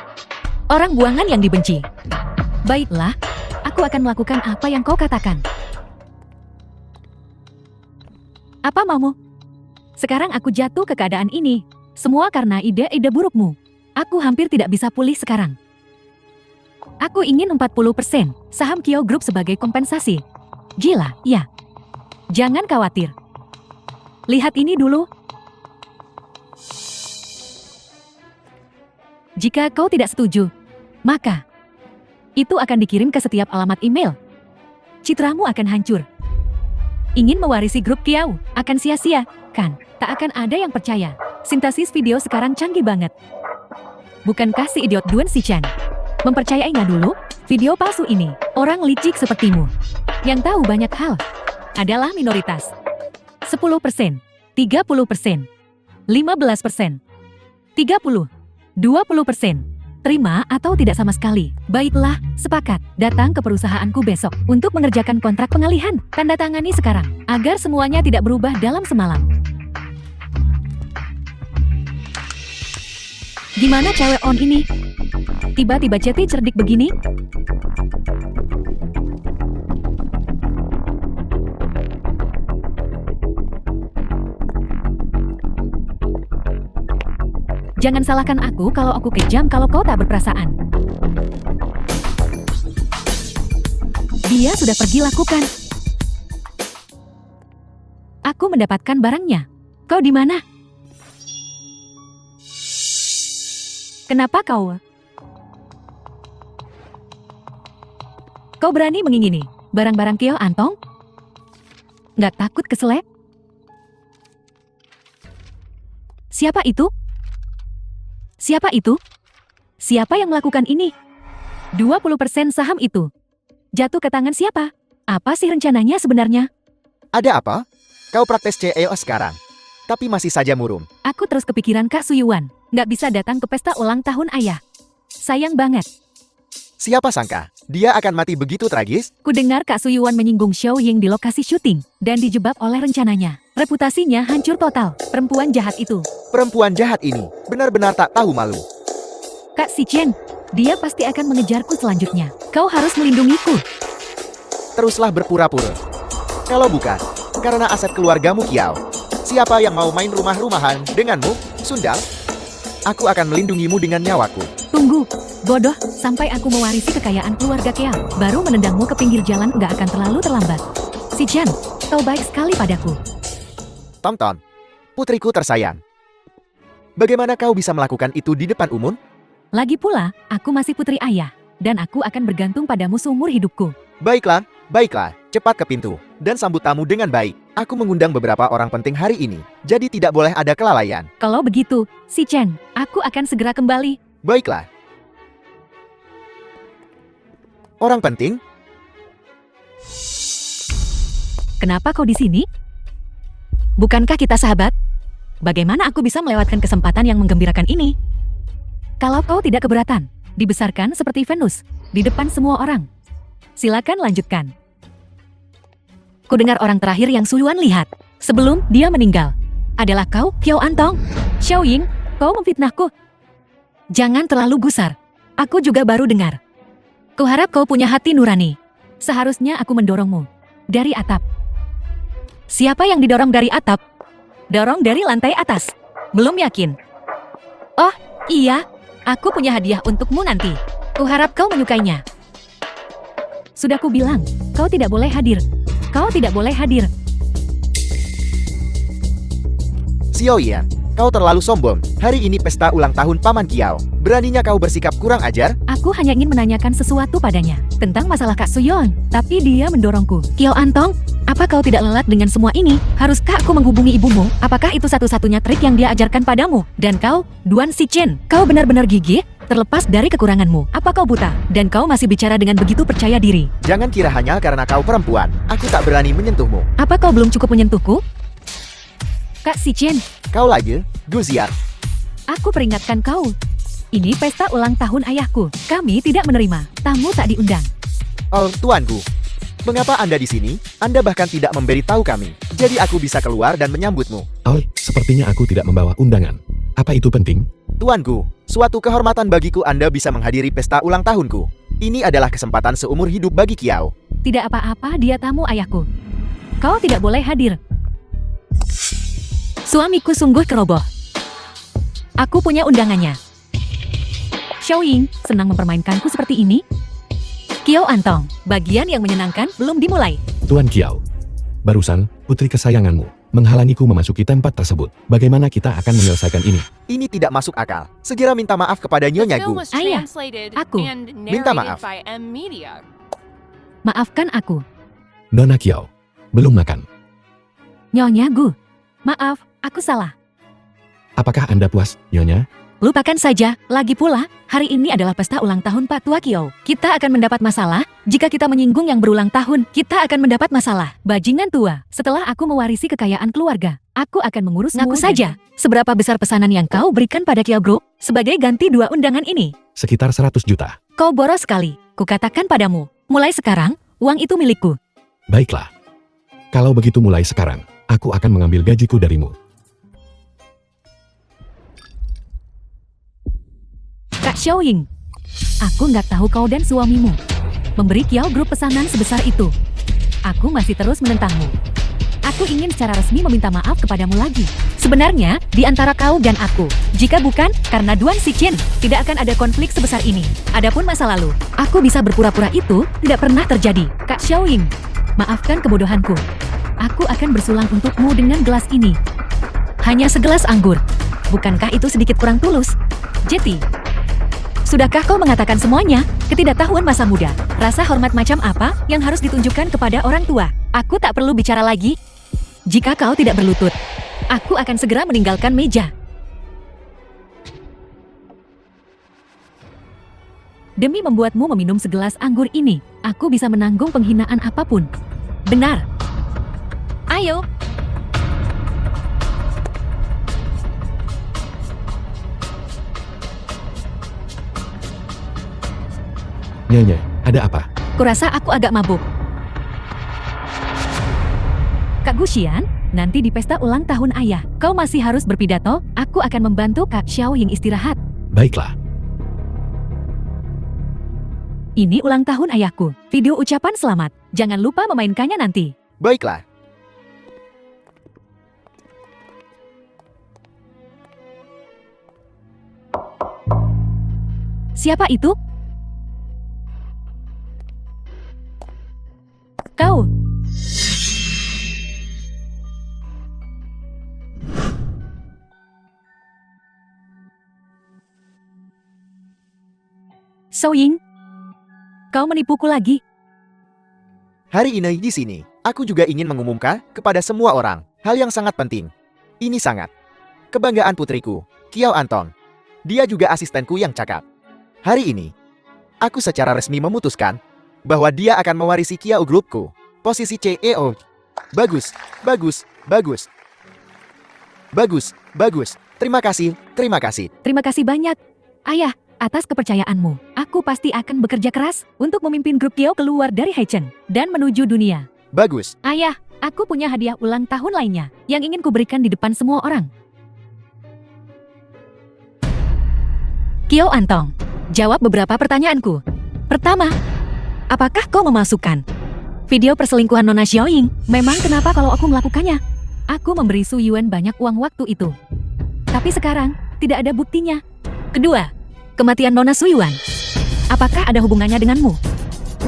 [SPEAKER 2] orang buangan yang dibenci. Baiklah, aku akan melakukan apa yang kau katakan. Apa maumu? Sekarang aku jatuh ke keadaan ini. Semua karena ide-ide burukmu. Aku hampir tidak bisa pulih sekarang. Aku ingin 40% saham Kiao Group sebagai kompensasi. Gila, ya. Jangan khawatir. Lihat ini dulu. Jika kau tidak setuju, maka itu akan dikirim ke setiap alamat email. Citramu akan hancur. Ingin mewarisi grup Kiao akan sia-sia, kan? Tak akan ada yang percaya. Sintesis video sekarang canggih banget. Bukankah si idiot Duan Xichan mempercayainya dulu? Video palsu ini, orang licik sepertimu yang tahu banyak hal adalah minoritas. 10%, 30%, 15%, 30, 20%. Terima atau tidak sama sekali. Baiklah, sepakat. Datang ke perusahaanku besok untuk mengerjakan kontrak pengalihan. Tanda tangani sekarang, agar semuanya tidak berubah dalam semalam. Gimana cewek on ini? Tiba-tiba jadi cerdik begini? Jangan salahkan aku kalau aku kejam kalau kau tak berperasaan. Dia sudah pergi lakukan. Aku mendapatkan barangnya. Kau di mana? Kenapa kau? Kau berani mengingini barang-barang Kiao Antong? Nggak takut keselek? Siapa itu? Siapa itu? Siapa yang melakukan ini? 20% saham itu jatuh ke tangan siapa? Apa sih rencananya sebenarnya?
[SPEAKER 1] Ada apa? Kau praktes CEO sekarang, tapi masih saja murung.
[SPEAKER 2] Aku terus kepikiran Kak Suyuan. Nggak bisa datang ke pesta ulang tahun ayah. Sayang banget.
[SPEAKER 1] Siapa sangka, dia akan mati begitu tragis?
[SPEAKER 2] Kudengar Kak Suyuan menyinggung Xiao Ying di lokasi syuting dan dijebak oleh rencananya. Reputasinya hancur total. Perempuan jahat itu.
[SPEAKER 1] Perempuan jahat ini benar-benar tak tahu malu.
[SPEAKER 2] Kak Si Chen, dia pasti akan mengejarku selanjutnya. Kau harus melindungiku.
[SPEAKER 1] Teruslah berpura-pura. Kalau bukan, karena aset keluargamu Kiao, siapa yang mau main rumah-rumahan denganmu, Sundal? Aku akan melindungimu dengan nyawaku.
[SPEAKER 2] Tunggu Tunggu, bodoh, sampai aku mewarisi kekayaan keluarga Kiao, baru menendangmu ke pinggir jalan nggak akan terlalu terlambat. Si Chen, kau baik sekali padaku.
[SPEAKER 1] Tonton, putriku tersayang. Bagaimana kau bisa melakukan itu di depan umum?
[SPEAKER 2] Lagi pula, aku masih putri ayah, dan aku akan bergantung padamu seumur hidupku.
[SPEAKER 1] Baiklah, baiklah, cepat ke pintu, dan sambut tamu dengan baik. Aku mengundang beberapa orang penting hari ini, jadi tidak boleh ada kelalaian.
[SPEAKER 2] Kalau begitu, si Chen, aku akan segera kembali.
[SPEAKER 1] Baiklah. Orang penting?
[SPEAKER 2] Kenapa kau di sini? Bukankah kita sahabat? Bagaimana aku bisa melewatkan kesempatan yang menggembirakan ini? Kalau kau tidak keberatan, dibesarkan seperti Venus, di depan semua orang. Silakan lanjutkan. Ku dengar orang terakhir yang Su Yuan lihat, sebelum dia meninggal. Adalah kau, Qiao Antong? Xiao Ying, kau memfitnahku. Jangan terlalu gusar. Aku juga baru dengar. Kuharap kau punya hati nurani. Seharusnya aku mendorongmu. Dari atap. Siapa yang didorong dari atap? Dorong dari lantai atas. Belum yakin. Oh, iya. Aku punya hadiah untukmu nanti. Kuharap kau menyukainya. Sudah ku bilang, kau tidak boleh hadir. Kau tidak boleh hadir.
[SPEAKER 1] Xiao Yan, kau terlalu sombong. Hari ini pesta ulang tahun Paman Kiao. Beraninya kau bersikap kurang ajar?
[SPEAKER 2] Aku hanya ingin menanyakan sesuatu padanya. Tentang masalah Kak Suyon. Tapi dia mendorongku. Qiao Antong, apa kau tidak lelah dengan semua ini? Haruskah aku menghubungi ibumu? Apakah itu satu-satunya trik yang dia ajarkan padamu? Dan kau, Duan Sichen, kau benar-benar gigih? Terlepas dari kekuranganmu, apa kau buta? Dan kau masih bicara dengan begitu percaya diri?
[SPEAKER 1] Jangan kira hanya karena kau perempuan, aku tak berani menyentuhmu.
[SPEAKER 2] Apa kau belum cukup menyentuhku? Kak Sichen,
[SPEAKER 1] Kau lagi, Guziar.
[SPEAKER 2] aku peringatkan kau. Ini pesta ulang tahun ayahku. Kami tidak menerima. Tamu tak diundang.
[SPEAKER 1] Oh, tuanku. Mengapa Anda di sini? Anda bahkan tidak memberitahu kami. Jadi aku bisa keluar dan menyambutmu.
[SPEAKER 3] Oi, sepertinya aku tidak membawa undangan. Apa itu penting?
[SPEAKER 1] Tuanku, suatu kehormatan bagiku Anda bisa menghadiri pesta ulang tahunku. Ini adalah kesempatan seumur hidup bagi Kiao.
[SPEAKER 2] Tidak apa-apa, dia tamu ayahku. Kau tidak boleh hadir. Suamiku sungguh keroboh. Aku punya undangannya. Xiao Ying, senang mempermainkanku seperti ini? Qiao Antong, bagian yang menyenangkan belum dimulai.
[SPEAKER 3] Tuan Kiao. Barusan, putri kesayanganmu menghalangiku memasuki tempat tersebut. Bagaimana kita akan menyelesaikan ini?
[SPEAKER 1] Ini tidak masuk akal. Segera minta maaf kepada Nyonya Gu.
[SPEAKER 2] Ayah, aku.
[SPEAKER 1] Minta maaf.
[SPEAKER 2] Maafkan aku.
[SPEAKER 3] Nona Kiao. Belum makan.
[SPEAKER 2] Nyonya Gu. Maaf, aku salah.
[SPEAKER 3] Apakah Anda puas, Nyonya?
[SPEAKER 2] Lupakan saja, lagi pula, hari ini adalah pesta ulang tahun Pak Tua Kiao. Kita akan mendapat masalah, jika kita menyinggung yang berulang tahun, kita akan mendapat masalah. Bajingan tua, setelah aku mewarisi kekayaan keluarga, aku akan mengurus ngaku saja. Seberapa besar pesanan yang kau berikan pada Kiao Group, sebagai ganti 2 undangan ini?
[SPEAKER 3] Sekitar 100 juta.
[SPEAKER 2] Kau boros sekali, kukatakan padamu. Mulai sekarang, uang itu milikku.
[SPEAKER 3] Baiklah. Kalau begitu mulai sekarang, aku akan mengambil gajiku darimu.
[SPEAKER 2] Kak Xiao Ying, aku nggak tahu kau dan suamimu memberi Kiao Group pesanan sebesar itu. Aku masih terus menentangmu. Aku ingin secara resmi meminta maaf kepadamu lagi. Sebenarnya, di antara kau dan aku, jika bukan karena Duan Sichen, tidak akan ada konflik sebesar ini. Adapun masa lalu, aku bisa berpura-pura itu tidak pernah terjadi. Kak Xiao Ying, maafkan kebodohanku. Aku akan bersulang untukmu dengan gelas ini. Hanya segelas anggur. Bukankah itu sedikit kurang tulus? Jetty, sudahkah kau mengatakan semuanya? Ketidaktahuan masa muda. Rasa hormat macam apa yang harus ditunjukkan kepada orang tua? Aku tak perlu bicara lagi. Jika kau tidak berlutut, aku akan segera meninggalkan meja. Demi membuatmu meminum segelas anggur ini, aku bisa menanggung penghinaan apapun. Benar. Ayo.
[SPEAKER 3] Nyonya, ada apa?
[SPEAKER 2] Kurasa aku agak mabuk. Kak Guxian, nanti di pesta ulang tahun ayah, kau masih harus berpidato, aku akan membantu Kak Xiao Ying istirahat.
[SPEAKER 3] Baiklah.
[SPEAKER 2] Ini ulang tahun ayahku, video ucapan selamat. Jangan lupa memainkannya nanti.
[SPEAKER 1] Baiklah.
[SPEAKER 2] Siapa itu? Kau. So Ying, kau menipuku lagi.
[SPEAKER 1] Hari ini di sini, aku juga ingin mengumumkan kepada semua orang hal yang sangat penting. Ini sangat kebanggaan putriku, Kiao Antong. Dia juga asistenku yang cakap. Hari ini, aku secara resmi memutuskan bahwa dia akan mewarisi Kiao Groupku, posisi CEO. Bagus, bagus, bagus. Bagus, bagus. Terima kasih, terima kasih.
[SPEAKER 2] Terima kasih banyak, Ayah, atas kepercayaanmu. Aku pasti akan bekerja keras untuk memimpin grup Kiao keluar dari Heichen dan menuju dunia.
[SPEAKER 1] Bagus.
[SPEAKER 2] Ayah, aku punya hadiah ulang tahun lainnya yang ingin kuberikan di depan semua orang. Kiao Antong, jawab beberapa pertanyaanku. Pertama, apakah kau memasukkan video perselingkuhan Nona Xiaoying? Memang kenapa kalau aku melakukannya? Aku memberi Su Yuan banyak uang waktu itu. Tapi sekarang, tidak ada buktinya. Kedua, kematian Nona Su Yuan. Apakah ada hubungannya denganmu?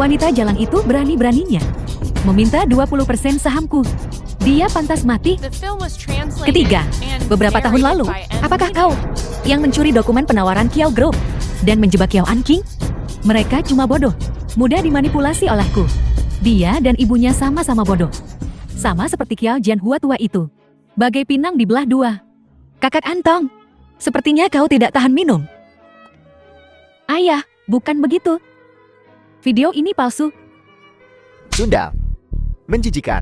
[SPEAKER 2] Wanita jalan itu berani-beraninya meminta 20% sahamku. Dia pantas mati. Ketiga, beberapa tahun lalu, apakah kau yang mencuri dokumen penawaran Kiao Group dan menjebak Kiao Anqing? Mereka cuma bodoh, mudah dimanipulasi olehku. Dia dan ibunya sama-sama bodoh. Sama seperti Kiao Jianhua tua itu. Bagai pinang dibelah dua. Kakak Antong, sepertinya kau tidak tahan minum. Ayah, bukan begitu. Video ini palsu.
[SPEAKER 1] Sundal. Menjijikan.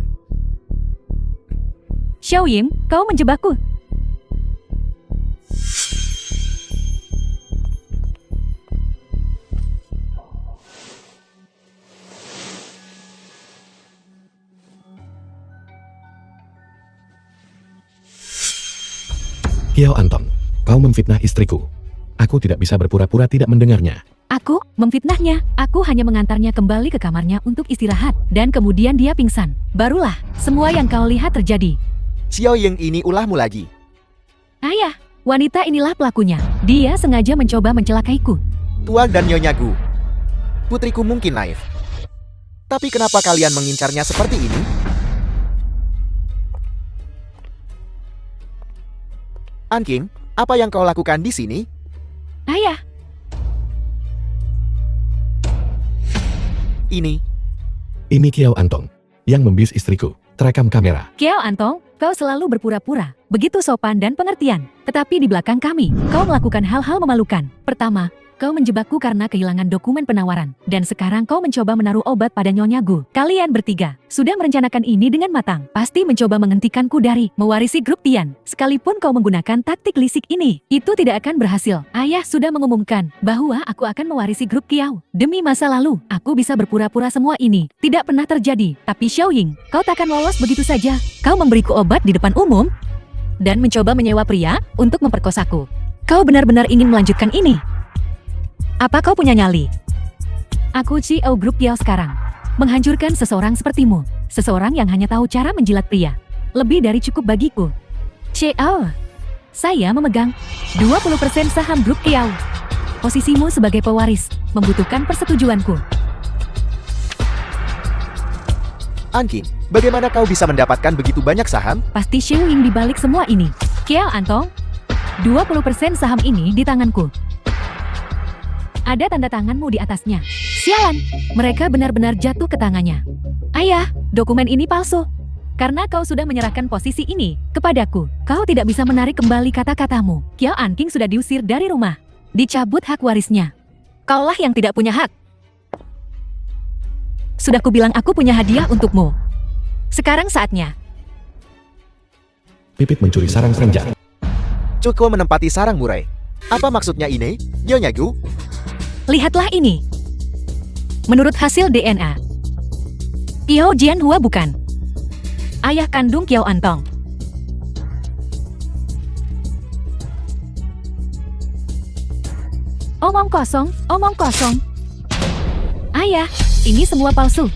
[SPEAKER 2] Xiao Ying, kau menjebakku.
[SPEAKER 3] Kiao Antong, kau memfitnah istriku. Aku tidak bisa berpura-pura tidak mendengarnya.
[SPEAKER 2] Aku memfitnahnya. Aku hanya mengantarnya kembali ke kamarnya untuk istirahat. Dan kemudian dia pingsan. Barulah semua yang kau lihat terjadi.
[SPEAKER 1] Xiao Ying ini ulahmu lagi.
[SPEAKER 2] Ayah, wanita inilah pelakunya. Dia sengaja mencoba mencelakaiku.
[SPEAKER 1] Tuan dan Nyonya Gu. Putriku mungkin naif. Tapi kenapa kalian mengincarnya seperti ini? Anqing, apa yang kau lakukan di sini?
[SPEAKER 2] Ayah,
[SPEAKER 3] Ini Kiao Antong, yang membius istriku. Terekam kamera.
[SPEAKER 2] Kiao Antong, kau selalu berpura-pura. Begitu sopan dan pengertian. Tetapi di belakang kami, kau melakukan hal-hal memalukan. Pertama, kau menjebakku karena kehilangan dokumen penawaran. Dan sekarang kau mencoba menaruh obat pada Nyonya Gu. Kalian bertiga sudah merencanakan ini dengan matang. Pasti mencoba menghentikanku dari mewarisi grup Tian. Sekalipun kau menggunakan taktik lisik ini, itu tidak akan berhasil. Ayah sudah mengumumkan bahwa aku akan mewarisi grup Kiao. Demi masa lalu, aku bisa berpura-pura semua ini tidak pernah terjadi. Tapi Xiao Ying, kau takkan lolos begitu saja. Kau memberiku obat di depan umum dan mencoba menyewa pria untuk memperkosaku. Kau benar-benar ingin melanjutkan ini? Apa kau punya nyali? Aku CEO Grup Kiao sekarang. Menghancurkan seseorang sepertimu. Seseorang yang hanya tahu cara menjilat pria. Lebih dari cukup bagiku. CEO, saya memegang 20% saham Grup Kiao. Posisimu sebagai pewaris membutuhkan persetujuanku.
[SPEAKER 1] Anqing, bagaimana kau bisa mendapatkan begitu banyak saham?
[SPEAKER 2] Pasti Xiao Ying dibalik semua ini. Kiao Antong, 20% saham ini di tanganku. Ada tanda tanganmu di atasnya. Sialan, mereka benar-benar jatuh ke tangannya. Ayah, dokumen ini palsu. Karena kau sudah menyerahkan posisi ini kepadaku, kau tidak bisa menarik kembali kata-katamu. Kiao Anqing sudah diusir dari rumah. Dicabut hak warisnya. Kaulah yang tidak punya hak. Sudah kubilang aku punya hadiah untukmu. Sekarang saatnya.
[SPEAKER 3] Pipit mencuri sarang senja.
[SPEAKER 1] Cukup menempati sarang murai. Apa maksudnya ini, Nyonya Gu?
[SPEAKER 2] Lihatlah ini. Menurut hasil DNA, Kiao Jianhua bukan ayah kandung Kiao Antong. Omong kosong, omong kosong. Ayah, ini semua palsu.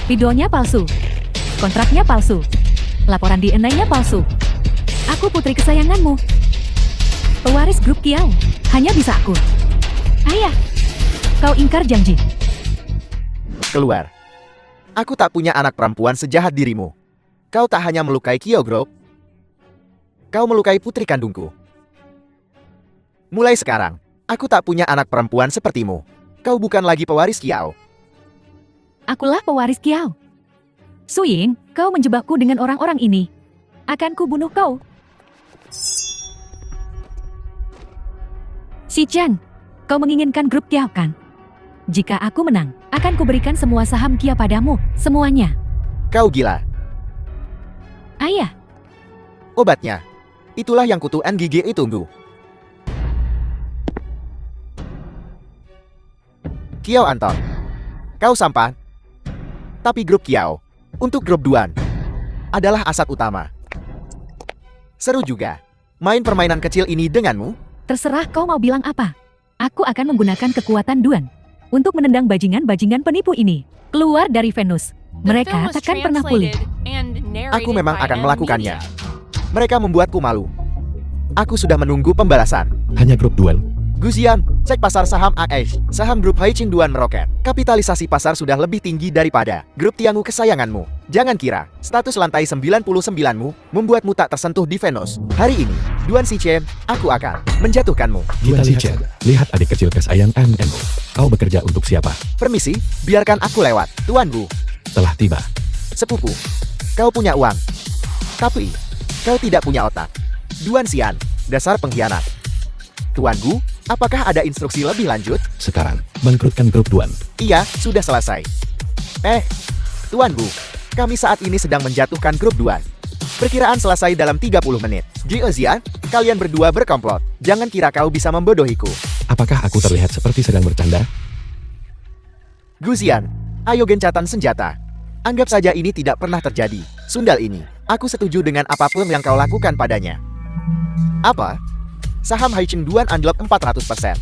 [SPEAKER 2] Videonya palsu. Kontraknya palsu. Laporan DNA-nya palsu. Aku putri kesayanganmu. Pewaris grup Kiao. Hanya bisa aku. Ayah, kau ingkar janji.
[SPEAKER 1] Keluar. Aku tak punya anak perempuan sejahat dirimu. Kau tak hanya melukai Kiao Group, kau melukai putri kandungku. Mulai sekarang, aku tak punya anak perempuan sepertimu. Kau bukan lagi pewaris Kiao.
[SPEAKER 2] Akulah pewaris Kiao. Su Ying, kau menjebakku dengan orang-orang ini. Akan ku bunuh kau. Si Chen, kau menginginkan grup Kiao kan? Jika aku menang, akan kuberikan semua saham Kiao padamu, semuanya.
[SPEAKER 1] Kau gila.
[SPEAKER 2] Ayah,
[SPEAKER 1] Obatnya. Itulah yang kutuan gigi tunggu. Kiao Anton. Kau sampah. Tapi grup Kiao, untuk grup Duan, adalah aset utama. Seru juga. Main permainan kecil ini denganmu?
[SPEAKER 2] terserah kau mau bilang apa. Aku akan menggunakan kekuatan Duan untuk menendang bajingan-bajingan penipu ini. Keluar dari Venus. Mereka takkan pernah pulih.
[SPEAKER 1] Aku memang akan melakukannya. Mereka membuatku malu. Aku sudah menunggu pembalasan.
[SPEAKER 3] Hanya grup Duan.
[SPEAKER 1] Guzian, cek pasar saham AS. Saham grup Haiqing Duan meroket. Kapitalisasi pasar sudah lebih tinggi daripada grup Tiangu kesayanganmu. Jangan kira, status lantai 99-mu membuatmu tak tersentuh di Venus. Hari ini, Duan Sichen, aku akan menjatuhkanmu.
[SPEAKER 3] Kita lihat, lihat adik kecil kesayanganmu. Kau bekerja untuk siapa?
[SPEAKER 1] Permisi, biarkan aku lewat, Tuan Gu.
[SPEAKER 3] Telah tiba.
[SPEAKER 1] Sepupu, kau punya uang. Tapi, kau tidak punya otak. Duan Xian, dasar pengkhianat. Tuan Gu, apakah ada instruksi lebih lanjut?
[SPEAKER 3] Sekarang, bangkrutkan grup Duan.
[SPEAKER 1] Iya, sudah selesai. Tuan Gu, kami saat ini sedang menjatuhkan grup Duan. Perkiraan selesai dalam 30 menit. Jiazian, kalian berdua berkomplot. Jangan kira kau bisa membodohiku.
[SPEAKER 3] Apakah aku terlihat seperti sedang bercanda?
[SPEAKER 1] Guzian, ayo gencatan senjata. Anggap saja ini tidak pernah terjadi. Sundal ini, aku setuju dengan apapun yang kau lakukan padanya. Apa? Saham Haiqing Duan anjlok 400%.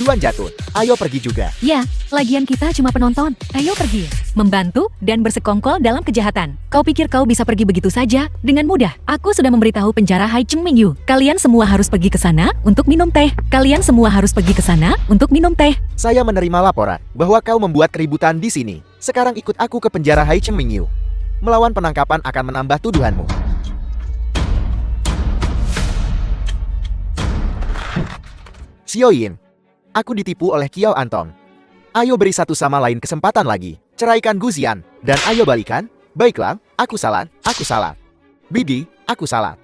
[SPEAKER 1] Duan jatuh, ayo pergi juga.
[SPEAKER 2] Ya, lagian kita cuma penonton. Ayo pergi. Membantu dan bersekongkol dalam kejahatan. Kau pikir kau bisa pergi begitu saja? Dengan mudah. Aku sudah memberitahu penjara Haiqing Mingyu. Kalian semua harus pergi ke sana untuk minum teh. Kalian semua harus pergi ke sana untuk minum teh.
[SPEAKER 1] Saya menerima laporan bahwa kau membuat keributan di sini. Sekarang ikut aku ke penjara Haiqing Mingyu. Melawan penangkapan akan menambah tuduhanmu. Xiaoyin, aku ditipu oleh Kiao Anton. Ayo beri satu sama lain kesempatan lagi. Ceraikan Guzian, dan ayo balikan. Baiklah, aku salah. Bibi, aku salah.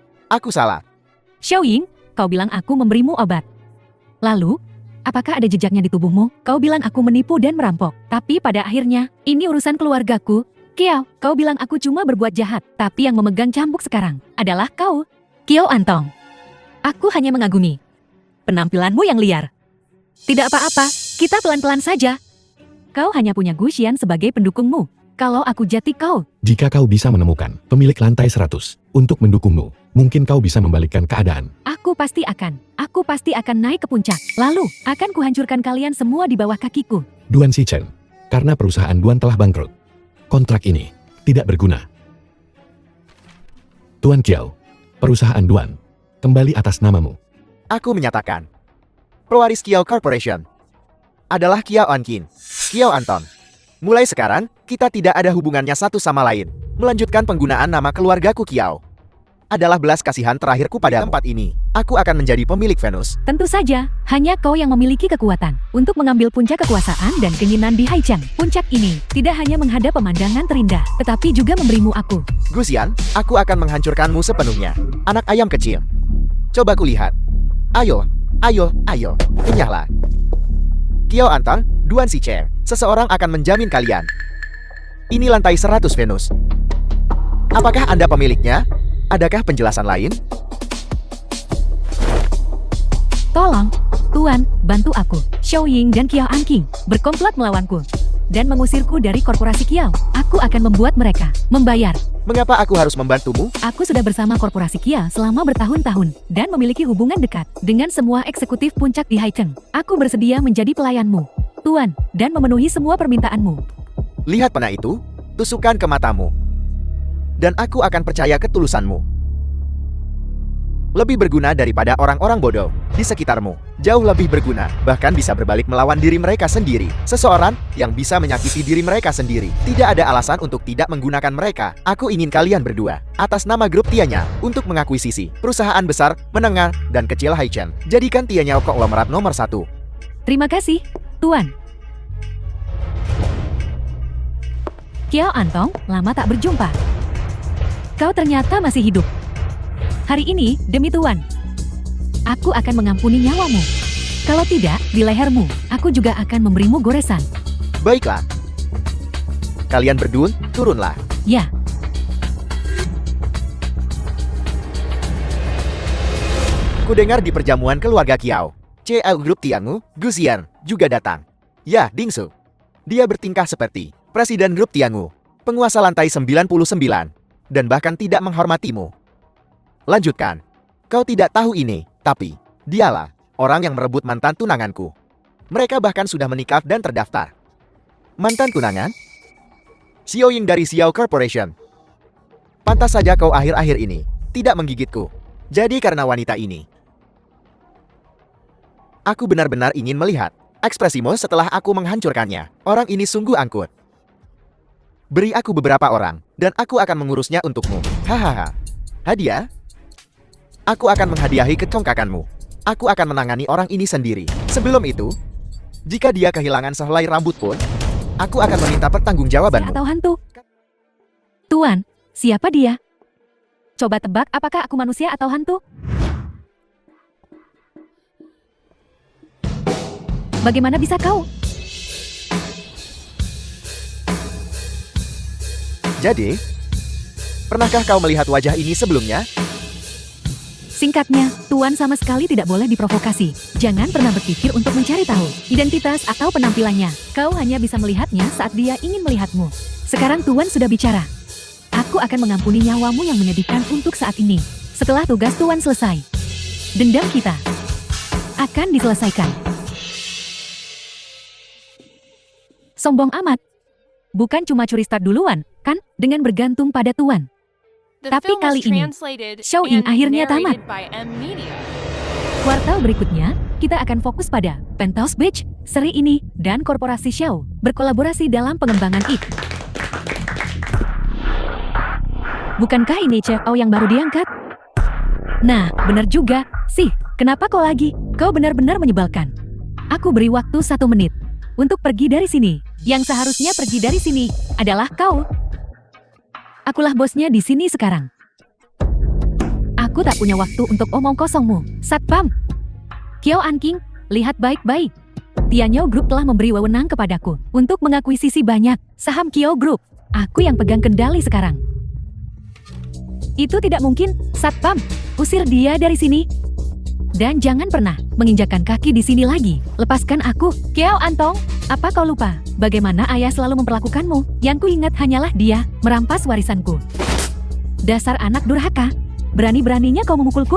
[SPEAKER 2] Xiao Ying, kau bilang aku memberimu obat. Lalu, apakah ada jejaknya di tubuhmu? Kau bilang aku menipu dan merampok. Tapi pada akhirnya, ini urusan keluargaku. Kiao, kau bilang aku cuma berbuat jahat. Tapi yang memegang cambuk sekarang adalah kau, Kiao Antong. Aku hanya mengagumi penampilanmu yang liar. Tidak apa-apa, kita pelan-pelan saja. Kau hanya punya Guzian sebagai pendukungmu. Kalau aku jati kau,
[SPEAKER 3] Jika kau bisa menemukan pemilik lantai 100 untuk mendukungmu, mungkin kau bisa membalikkan keadaan.
[SPEAKER 2] aku pasti akan naik ke puncak. Lalu, akan kuhancurkan kalian semua di bawah kakiku.
[SPEAKER 3] Duan Sichen, karena perusahaan Duan telah bangkrut. Kontrak ini tidak berguna. Tuan Kiao, perusahaan Duan kembali atas namamu.
[SPEAKER 1] Aku menyatakan, pewaris Kiao Corporation adalah Kiao Anqin, Kiao Anton. Mulai sekarang, kita tidak ada hubungannya satu sama lain. Melanjutkan penggunaan nama keluargaku Kiao adalah belas kasihan terakhirku pada tempat ini. Aku akan menjadi pemilik Venus.
[SPEAKER 2] Tentu saja, hanya kau yang memiliki kekuatan untuk mengambil puncak kekuasaan dan keinginan di Haichang. Puncak ini tidak hanya menghadap pemandangan terindah, tetapi juga memberimu aku.
[SPEAKER 1] Guzian, aku akan menghancurkanmu sepenuhnya. Anak ayam kecil. Coba kulihat. Ayo, kenyahlah. Kiao Anton, Duan Sichen, seseorang akan menjamin kalian. Ini lantai 100 Venus. Apakah Anda pemiliknya? Adakah penjelasan lain?
[SPEAKER 2] Tolong, Tuan, bantu aku. Xiao Ying dan Kiao Anqing berkomplot melawanku dan mengusirku dari korporasi Kiao. Aku akan membuat mereka membayar.
[SPEAKER 1] Mengapa aku harus membantumu?
[SPEAKER 2] Aku sudah bersama korporasi Kiao selama bertahun-tahun dan memiliki hubungan dekat dengan semua eksekutif puncak di Haicheng. Aku bersedia menjadi pelayanmu, Tuan, dan memenuhi semua permintaanmu.
[SPEAKER 1] Lihat pena itu, tusukkan ke matamu. Dan aku akan percaya ketulusanmu. Lebih berguna daripada orang-orang bodoh di sekitarmu. Jauh lebih berguna, bahkan bisa berbalik melawan diri mereka sendiri. Seseorang yang bisa menyakiti diri mereka sendiri. Tidak ada alasan untuk tidak menggunakan mereka. Aku ingin kalian berdua, atas nama grup Tianya, untuk mengakuisisi perusahaan besar, menengah, dan kecil Haichen. Jadikan Tianya konglomerat nomor 1.
[SPEAKER 2] Terima kasih, Tuan. Kiao Antong, lama tak berjumpa. Kau ternyata masih hidup. Hari ini, demi Tuan, aku akan mengampuni nyawamu. Kalau tidak, di lehermu, aku juga akan memberimu goresan.
[SPEAKER 1] Baiklah. Kalian berdua, turunlah.
[SPEAKER 2] Ya,
[SPEAKER 1] Kudengar di perjamuan keluarga Kiao, CEO grup Tiangu, Gu Xian, juga datang. Ya, Dingsu. Dia bertingkah seperti Presiden grup Tiangu, penguasa lantai 99, dan bahkan tidak menghormatimu. Lanjutkan. Kau tidak tahu ini, tapi dialah orang yang merebut mantan tunanganku. Mereka bahkan sudah menikah dan terdaftar. Mantan tunangan? Xiao Ying dari Xiao Corporation. Pantas saja kau akhir-akhir ini tidak menggigitku. Jadi karena wanita ini. Aku benar-benar ingin melihat ekspresimu setelah aku menghancurkannya. Orang ini sungguh angkut. Beri aku beberapa orang, dan aku akan mengurusnya untukmu. Hahaha. Hadiah? Aku akan menghadiahi kecongkakanmu. Aku akan menangani orang ini sendiri. Sebelum itu, jika dia kehilangan sehelai rambut pun, aku akan meminta pertanggungjawabanmu.
[SPEAKER 2] atau hantu. Tuan, siapa dia? Coba tebak apakah aku manusia atau hantu? Bagaimana bisa kau?
[SPEAKER 1] Jadi, pernahkah kau melihat wajah ini sebelumnya?
[SPEAKER 2] Singkatnya, Tuan sama sekali tidak boleh diprovokasi. Jangan pernah berpikir untuk mencari tahu identitas atau penampilannya. Kau hanya bisa melihatnya saat dia ingin melihatmu. Sekarang Tuan sudah bicara. Aku akan mengampuni nyawamu yang menyedihkan untuk saat ini. Setelah tugas Tuan selesai, dendam kita akan diselesaikan. Sombong amat. Bukan cuma curi start duluan, kan? Dengan bergantung pada Tuan. Tapi kali ini, Xiaoying akhirnya tamat. Kuartal berikutnya, kita akan fokus pada Penthouse Beach, seri ini, dan Korporasi Xiao berkolaborasi dalam pengembangan IT. Bukankah ini CEO yang baru diangkat? Nah, benar juga. Sih, kenapa kau lagi? Kau benar-benar menyebalkan. Aku beri waktu 1 menit untuk pergi dari sini. Yang seharusnya pergi dari sini adalah kau. Akulah bosnya di sini sekarang. Aku tak punya waktu untuk omong kosongmu, Satpam. Kiao Anking, lihat baik-baik. Tianyo Group telah memberi wewenang kepadaku untuk mengakuisisi banyak saham Kiao Group. Aku yang pegang kendali sekarang. Itu tidak mungkin, Satpam. Usir dia dari sini. Dan jangan pernah menginjakkan kaki di sini lagi. Lepaskan aku, Kiao Antong. Apa kau lupa bagaimana ayah selalu memperlakukanmu? Yang kuingat hanyalah dia merampas warisanku. Dasar anak durhaka. Berani-beraninya kau memukulku?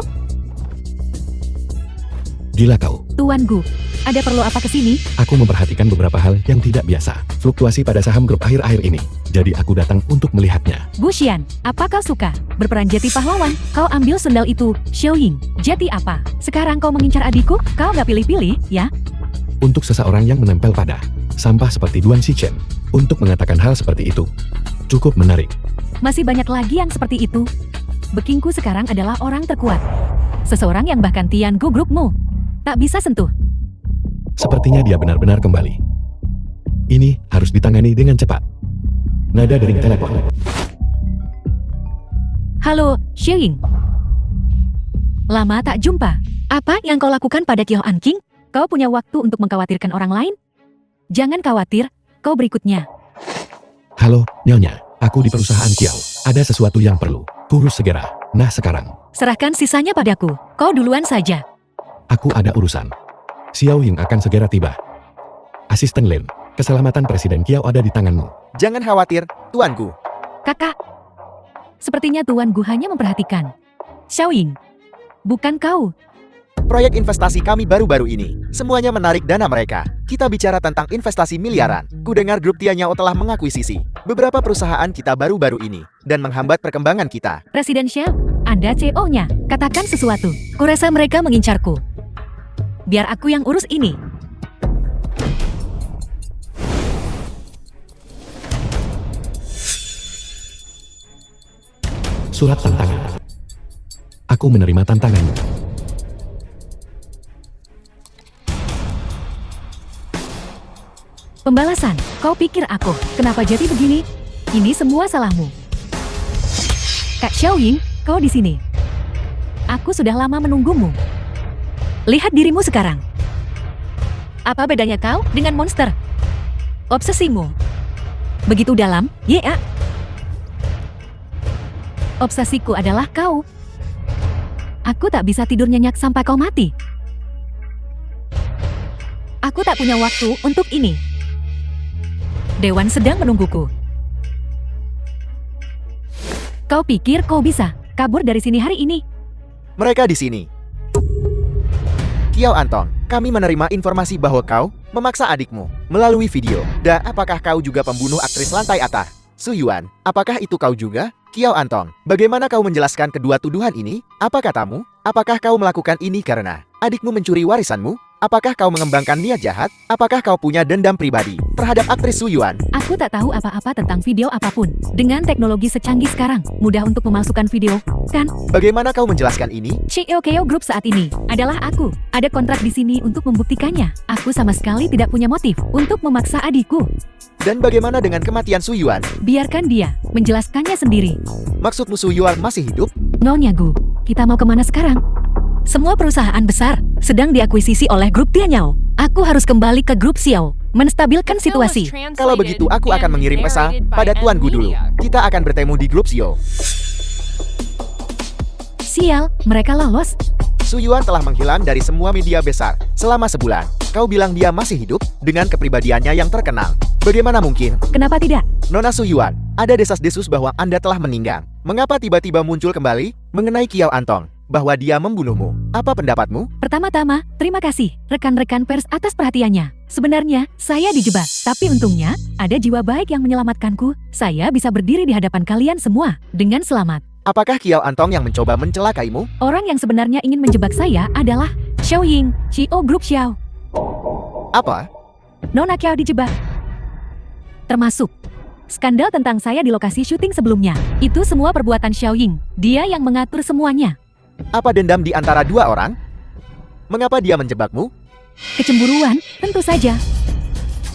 [SPEAKER 3] Gila kau.
[SPEAKER 2] Tuan Gu, ada perlu apa kesini?
[SPEAKER 3] Aku memperhatikan beberapa hal yang tidak biasa. Fluktuasi pada saham grup akhir-akhir ini. Jadi aku datang untuk melihatnya.
[SPEAKER 2] Gu Xian, apa kau suka berperan jati pahlawan? Kau ambil sendal itu, Xiaoying. Jati apa? Sekarang kau mengincar adikku? Kau gak pilih-pilih, ya?
[SPEAKER 3] Untuk seseorang yang menempel pada sampah seperti Duan Xichen, untuk mengatakan hal seperti itu, cukup menarik.
[SPEAKER 2] Masih banyak lagi yang seperti itu. Bekingku sekarang adalah orang terkuat. Seseorang yang bahkan Tian Gu grupmu tak bisa sentuh.
[SPEAKER 3] Sepertinya dia benar-benar kembali. Ini harus ditangani dengan cepat. Nada dering telepon.
[SPEAKER 2] Halo, Xiaoying. Lama tak jumpa. Apa yang kau lakukan pada Kiao Anking? Kau punya waktu untuk mengkhawatirkan orang lain? Jangan khawatir, kau berikutnya.
[SPEAKER 3] Halo, Nyonya. Aku di perusahaan Kiao. Ada sesuatu yang perlu kurus segera. Nah sekarang,
[SPEAKER 2] Serahkan sisanya padaku. Kau duluan saja.
[SPEAKER 3] aku ada urusan. Xiaoying akan segera tiba. Asisten Lin, keselamatan Presiden Kiao ada di tanganmu.
[SPEAKER 1] Jangan khawatir, Tuanku.
[SPEAKER 2] Kakak. Sepertinya Tuan Gu hanya memperhatikan Xiaoying, bukan kau.
[SPEAKER 1] Proyek investasi kami baru-baru ini, semuanya menarik dana mereka. Kita bicara tentang investasi miliaran. Kudengar grup Tianyao telah mengakuisisi beberapa perusahaan kita baru-baru ini, dan menghambat perkembangan kita.
[SPEAKER 2] Presiden Xiao, Anda CEO-nya, katakan sesuatu. Kurasa mereka mengincarku. Biar aku yang urus ini.
[SPEAKER 3] Surat tantangan. Aku menerima tantanganmu.
[SPEAKER 2] Pembalasan, kau pikir aku, kenapa jadi begini? Ini semua salahmu. Kak Xiaoying, kau di sini. Aku sudah lama menunggumu. Lihat dirimu sekarang. Apa bedanya kau dengan monster? Obsesimu begitu dalam, ya. Obsesiku adalah kau. Aku tak bisa tidur nyenyak sampai kau mati. Aku tak punya waktu untuk ini. Dewan sedang menungguku. Kau pikir kau bisa kabur dari sini hari ini?
[SPEAKER 1] Mereka di sini. Qiao Antong, kami menerima informasi bahwa kau memaksa adikmu melalui video. Dan apakah kau juga pembunuh aktris lantai atas? Su Yuan, apakah itu kau juga? Qiao Antong, bagaimana kau menjelaskan kedua tuduhan ini? Apa katamu? Apakah kau melakukan ini karena adikmu mencuri warisanmu? Apakah kau mengembangkan niat jahat? Apakah kau punya dendam pribadi terhadap aktris Su Yuan?
[SPEAKER 2] Aku tak tahu apa-apa tentang video apapun. Dengan teknologi secanggih sekarang, mudah untuk memalsukan video, kan?
[SPEAKER 1] Bagaimana kau menjelaskan ini?
[SPEAKER 2] CEO Group saat ini adalah aku. Ada kontrak di sini untuk membuktikannya. Aku sama sekali tidak punya motif untuk memaksa adikku.
[SPEAKER 1] Dan bagaimana dengan kematian Su Yuan?
[SPEAKER 2] Biarkan dia menjelaskannya sendiri.
[SPEAKER 1] Maksudmu Su Yuan masih hidup?
[SPEAKER 2] Nyonya Gu, kita mau kemana sekarang? Semua perusahaan besar sedang diakuisisi oleh grup Tianyao. Aku harus kembali ke grup Xiao, menstabilkan situasi.
[SPEAKER 1] Kalau begitu aku akan mengirim pesan pada Tuan Gu dulu. Kita akan bertemu di grup Xiao.
[SPEAKER 2] Sial, mereka lolos.
[SPEAKER 1] Su Yuan telah menghilang dari semua media besar selama sebulan. Kau bilang dia masih hidup dengan kepribadiannya yang terkenal. Bagaimana mungkin?
[SPEAKER 2] Kenapa tidak?
[SPEAKER 1] Nona Su Yuan, ada desas-desus bahwa Anda telah meninggal. Mengapa tiba-tiba muncul kembali mengenai Qiao Antong bahwa dia membunuhmu? Apa pendapatmu?
[SPEAKER 2] Pertama-tama, terima kasih rekan-rekan pers atas perhatiannya. Sebenarnya, saya dijebak. Tapi untungnya, ada jiwa baik yang menyelamatkanku. Saya bisa berdiri di hadapan kalian semua dengan selamat.
[SPEAKER 1] Apakah Qiao Antong yang mencoba mencelakaimu?
[SPEAKER 2] Orang yang sebenarnya ingin menjebak saya adalah Xiaoying, CEO Grup Xiao.
[SPEAKER 1] Apa?
[SPEAKER 2] Nona Qiao dijebak. Termasuk skandal tentang saya di lokasi syuting sebelumnya. Itu semua perbuatan Xiaoying. Dia yang mengatur semuanya.
[SPEAKER 1] Apa dendam di antara dua orang? Mengapa dia menjebakmu?
[SPEAKER 2] Kecemburuan, tentu saja.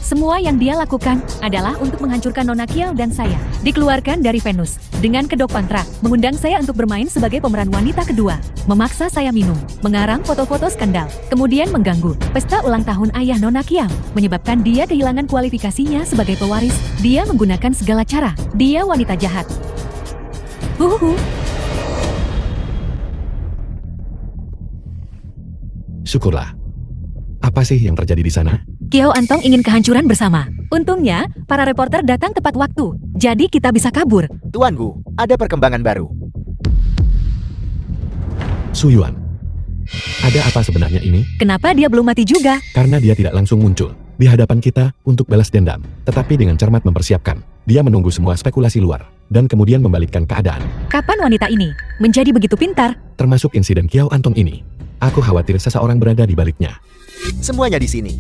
[SPEAKER 2] Semua yang dia lakukan adalah untuk menghancurkan Nona Qiao dan saya. Dikeluarkan dari Venus dengan kedok kontrak, mengundang saya untuk bermain sebagai pemeran wanita kedua, memaksa saya minum, mengarang foto-foto skandal, kemudian mengganggu pesta ulang tahun ayah Nona Qiao, menyebabkan dia kehilangan kualifikasinya sebagai pewaris. Dia menggunakan segala cara. Dia wanita jahat. Huhuhu.
[SPEAKER 3] Syukurlah. Apa sih yang terjadi di sana?
[SPEAKER 2] Qiao Antong ingin kehancuran bersama. Untungnya, para reporter datang tepat waktu. Jadi kita bisa kabur.
[SPEAKER 1] Tuan Gu, ada perkembangan baru.
[SPEAKER 3] Su Yuan. Ada apa sebenarnya ini?
[SPEAKER 2] Kenapa dia belum mati juga?
[SPEAKER 3] Karena dia tidak langsung muncul di hadapan kita untuk balas dendam, tetapi dengan cermat mempersiapkan. Dia menunggu semua spekulasi luar dan kemudian membalikkan keadaan.
[SPEAKER 2] Kapan wanita ini menjadi begitu pintar?
[SPEAKER 3] Termasuk insiden Qiao Antong ini. Aku khawatir seseorang berada di baliknya.
[SPEAKER 1] Semuanya di sini.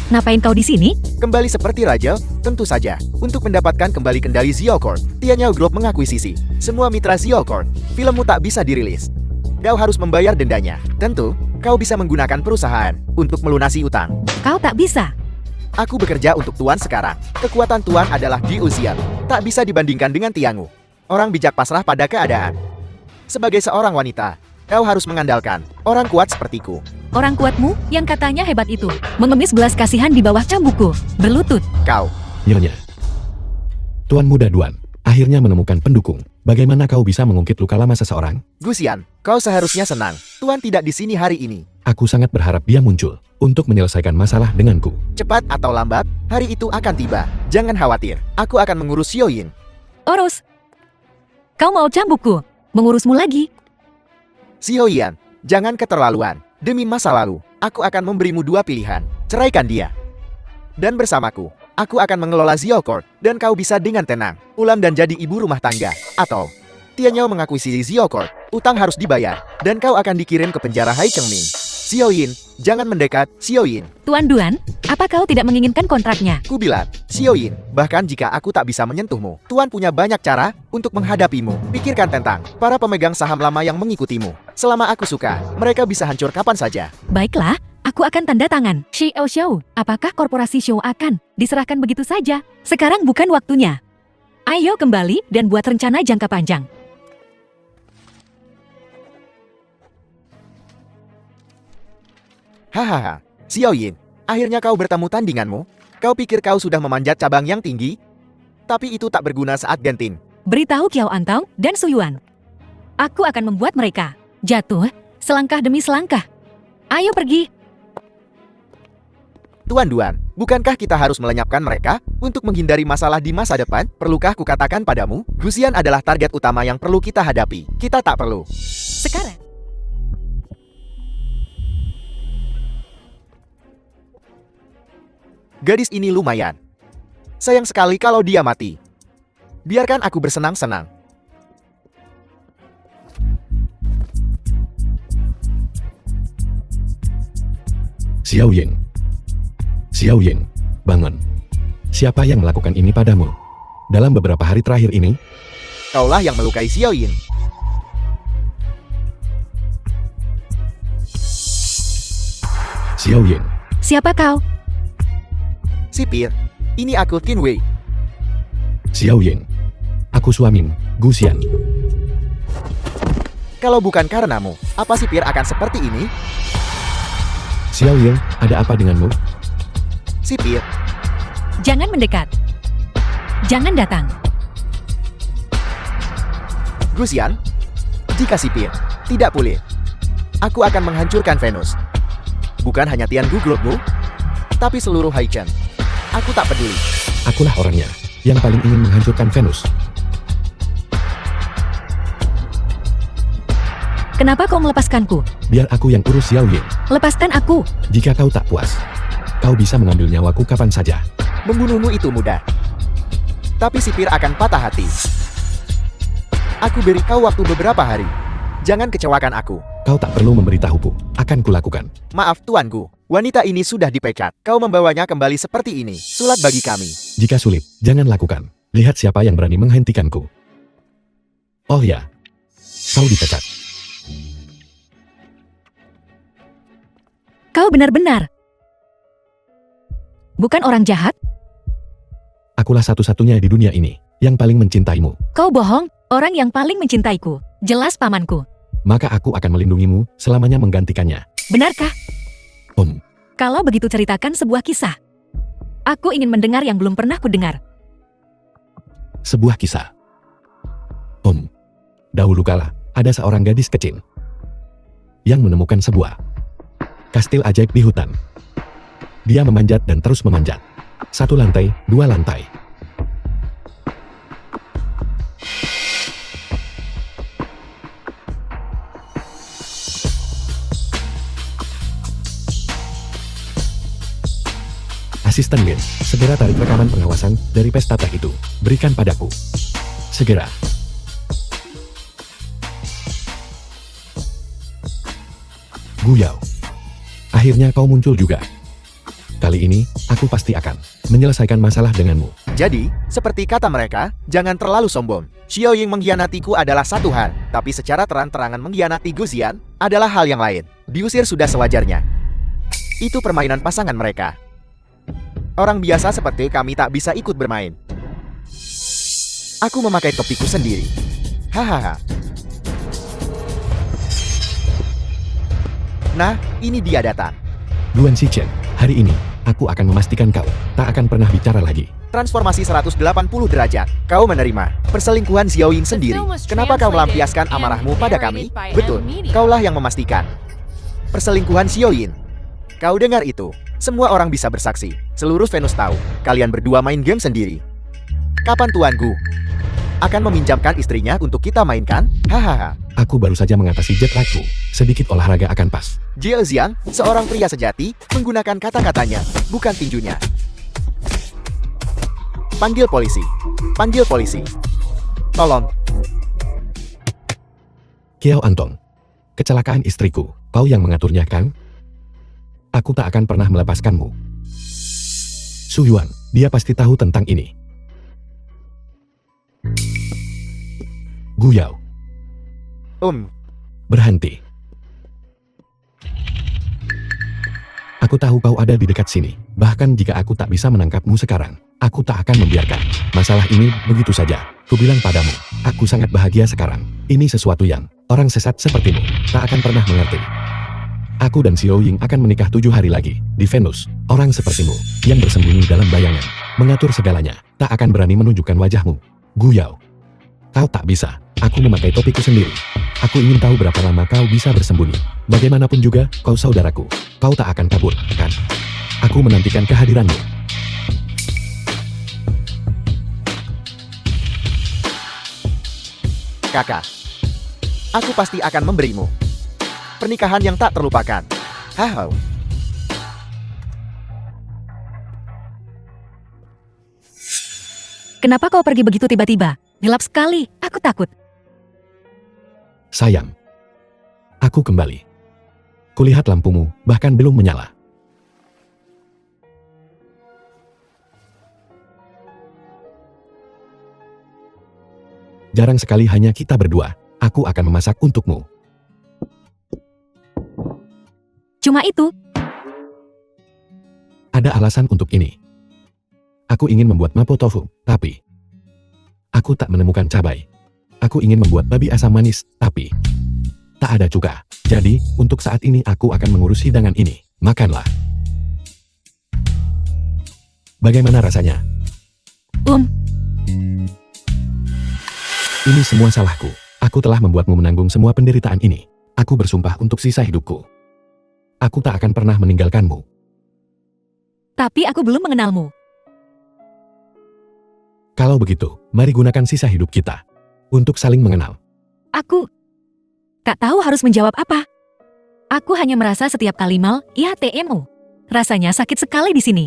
[SPEAKER 2] Ngapain kau di sini?
[SPEAKER 1] Kembali seperti raja, tentu saja. Untuk mendapatkan kembali kendali Xiao Court, Tianyao Group mengakuisisi semua mitra Xiao Court. Filmmu tak bisa dirilis. Kau harus membayar dendanya. Tentu, kau bisa menggunakan perusahaan untuk melunasi utang.
[SPEAKER 2] Kau tak bisa.
[SPEAKER 1] Aku bekerja untuk Tuan sekarang. Kekuatan Tuan adalah di usia. Tak bisa dibandingkan dengan Tiangu. Orang bijak pasrah pada keadaan. Sebagai seorang wanita, kau harus mengandalkan orang kuat sepertiku.
[SPEAKER 2] Orang kuatmu yang katanya hebat itu mengemis belas kasihan di bawah cambukku, berlutut.
[SPEAKER 1] Kau,
[SPEAKER 3] Nyonya. Tuan Muda Duan, akhirnya menemukan pendukung. Bagaimana kau bisa mengungkit luka lama seseorang?
[SPEAKER 1] Gusian, kau seharusnya senang. Tuan tidak di sini hari ini.
[SPEAKER 3] Aku sangat berharap dia muncul untuk menyelesaikan masalah denganku.
[SPEAKER 1] Cepat atau lambat, hari itu akan tiba. Jangan khawatir, aku akan mengurus Xiaoyin.
[SPEAKER 2] Oros, kau mau cambukku? Mengurusmu lagi?
[SPEAKER 1] Xiaoyan, jangan keterlaluan. Demi masa lalu, aku akan memberimu dua pilihan. Ceraikan dia. Dan bersamaku, aku akan mengelola Xiao Court, dan kau bisa dengan tenang pulang dan jadi ibu rumah tangga. Atau, Tianyao mengakuisisi Xiao Court. Utang harus dibayar, dan kau akan dikirim ke penjara Hai Chengming. Xiao Yin, jangan mendekat, Xiao Yin.
[SPEAKER 2] Tuan Duan, apa kau tidak menginginkan kontraknya?
[SPEAKER 1] Ku bilang, Xiao Yin, bahkan jika aku tak bisa menyentuhmu, Tuan punya banyak cara untuk menghadapimu. Pikirkan tentang para pemegang saham lama yang mengikutimu. Selama aku suka, mereka bisa hancur kapan saja.
[SPEAKER 2] Baiklah, aku akan tanda tangan. Xiao Xiao, apakah korporasi Xiao akan diserahkan begitu saja? Sekarang bukan waktunya. Ayo kembali dan buat rencana jangka panjang.
[SPEAKER 1] Hahaha, Xiao Yin, akhirnya kau bertemu tandinganmu. Kau pikir kau sudah memanjat cabang yang tinggi? Tapi itu tak berguna saat Genting.
[SPEAKER 2] Beritahu Kiao Antong dan Su Yuan. Aku akan membuat mereka jatuh selangkah demi selangkah. Ayo pergi.
[SPEAKER 1] Tuan Duan, bukankah kita harus melenyapkan mereka untuk menghindari masalah di masa depan? Perlukah kukatakan padamu, Gusian adalah target utama yang perlu kita hadapi. Kita tak perlu.
[SPEAKER 2] Sekarang.
[SPEAKER 1] Gadis ini lumayan. Sayang sekali kalau dia mati. Biarkan aku bersenang-senang.
[SPEAKER 3] Xiao Yin. Xiao Yin, bangun. Siapa yang melakukan ini padamu? Dalam beberapa hari terakhir ini,
[SPEAKER 1] Kaulah yang melukai Xiao Yin.
[SPEAKER 3] Xiao Yin.
[SPEAKER 2] Siapa kau?
[SPEAKER 1] Sipir, ini aku Qin Wei.
[SPEAKER 3] Xiao Yin. Aku Suamin, Gusian.
[SPEAKER 1] Kalau bukan karenamu, apa Sipir akan seperti ini?
[SPEAKER 3] Xiao Yin, ada apa denganmu?
[SPEAKER 1] Sipir,
[SPEAKER 2] Jangan mendekat. Jangan datang.
[SPEAKER 1] Gusian, jika Sipir tidak pulih, aku akan menghancurkan Venus. Bukan hanya Tiangu Globmu, tapi seluruh Haichen. Aku tak peduli.
[SPEAKER 3] Akulah orangnya yang paling ingin menghancurkan Venus.
[SPEAKER 2] Kenapa kau melepaskanku?
[SPEAKER 3] Biar aku yang urus Xiao Yin.
[SPEAKER 2] Lepaskan aku.
[SPEAKER 3] Jika kau tak puas, kau bisa mengambil nyawaku kapan saja.
[SPEAKER 1] Membunuhmu itu mudah. Tapi Sipir akan patah hati. Aku beri kau waktu beberapa hari. Jangan kecewakan aku.
[SPEAKER 3] Kau tak perlu memberitahuku. Akan kulakukan.
[SPEAKER 1] Maaf tuanku, wanita ini sudah dipecat. Kau membawanya kembali seperti ini. Sulat bagi kami.
[SPEAKER 3] Jika sulit, jangan lakukan. Lihat siapa yang berani menghentikanku. Oh ya, kau dipecat.
[SPEAKER 2] Kau benar-benar bukan orang jahat.
[SPEAKER 3] Akulah satu-satunya di dunia ini yang paling mencintaimu.
[SPEAKER 2] Kau bohong, orang yang paling mencintaiku. Jelas pamanku.
[SPEAKER 3] Maka aku akan melindungimu selamanya menggantikannya.
[SPEAKER 2] Benarkah?
[SPEAKER 3] Kalau
[SPEAKER 2] begitu ceritakan sebuah kisah. Aku ingin mendengar yang belum pernah kudengar.
[SPEAKER 3] Sebuah kisah. Dahulu kala, ada seorang gadis kecil yang menemukan sebuah kastil ajaib di hutan. Dia memanjat dan terus memanjat. 1 lantai, 2 lantai. Asisten Lin, segera tarik rekaman pengawasan dari pesta teh itu. Berikan padaku. Segera. Guyao. Akhirnya kau muncul juga. Kali ini, aku pasti akan menyelesaikan masalah denganmu.
[SPEAKER 1] Jadi, seperti kata mereka, jangan terlalu sombong. Xiao Ying mengkhianatiku adalah satu hal, tapi secara terang-terangan mengkhianati Gusian adalah hal yang lain. Diusir sudah sewajarnya. Itu permainan pasangan mereka. Orang biasa seperti kami tak bisa ikut bermain. Aku memakai topiku sendiri. Hahaha. Nah, ini dia datang.
[SPEAKER 3] Duan Shichen, hari ini, aku akan memastikan kau tak akan pernah bicara lagi.
[SPEAKER 1] Transformasi 180 derajat. Kau menerima perselingkuhan Xiao Ying sendiri. Kenapa kau melampiaskan amarahmu pada kami? Betul, kaulah yang memastikan perselingkuhan Xiao Ying. Kau dengar itu? Semua orang bisa bersaksi. Seluruh Venus tahu, kalian berdua main game sendiri. Kapan tuanku akan meminjamkan istrinya untuk kita mainkan? Hahaha.
[SPEAKER 3] Aku baru saja mengatasi jet lagku. Sedikit olahraga akan pas.
[SPEAKER 1] Jie Xiang, seorang pria sejati, menggunakan kata-katanya, bukan tinjunya. Panggil polisi. Panggil polisi. Tolong.
[SPEAKER 3] Kiao Antong. Kecelakaan istriku, kau yang mengaturnya kan? Aku tak akan pernah melepaskanmu. Su Yuan, dia pasti tahu tentang ini. Gu Yao, berhenti. Aku tahu kau ada di dekat sini. Bahkan jika aku tak bisa menangkapmu sekarang, aku tak akan membiarkan masalah ini begitu saja. Kubilang padamu, aku sangat bahagia sekarang. Ini sesuatu yang orang sesat sepertimu tak akan pernah mengerti. Aku dan Xiao Ying akan menikah 7 hari lagi di Venus. Orang sepertimu yang bersembunyi dalam bayangan, mengatur segalanya, tak akan berani menunjukkan wajahmu. Gu Yao, kau tak bisa. Aku memakai topiku sendiri. Aku ingin tahu berapa lama kau bisa bersembunyi. Bagaimanapun juga, kau saudaraku. Kau tak akan kabur, kan? Aku menantikan kehadiranmu.
[SPEAKER 1] Kakak, aku pasti akan memberimu pernikahan yang tak terlupakan. Hahau.
[SPEAKER 2] Kenapa kau pergi begitu tiba-tiba? Gelap sekali, aku takut.
[SPEAKER 3] Sayang, aku kembali. Kulihat lampumu, bahkan belum menyala. Jarang sekali hanya kita berdua. Aku akan memasak untukmu.
[SPEAKER 2] Cuma itu?
[SPEAKER 3] Ada alasan untuk ini. Aku ingin membuat mapo tofu, tapi aku tak menemukan cabai. Aku ingin membuat babi asam manis, tapi tak ada cuka. Jadi, untuk saat ini aku akan mengurus hidangan ini. Makanlah. Bagaimana rasanya? Ini semua salahku. Aku telah membuatmu menanggung semua penderitaan ini. Aku bersumpah untuk sisa hidupku. Aku tak akan pernah meninggalkanmu.
[SPEAKER 2] Tapi aku belum mengenalmu.
[SPEAKER 3] Kalau begitu, mari gunakan sisa hidup kita untuk saling mengenal.
[SPEAKER 2] Aku tak tahu harus menjawab apa. Aku hanya merasa setiap kali TMO. Rasanya sakit sekali di sini.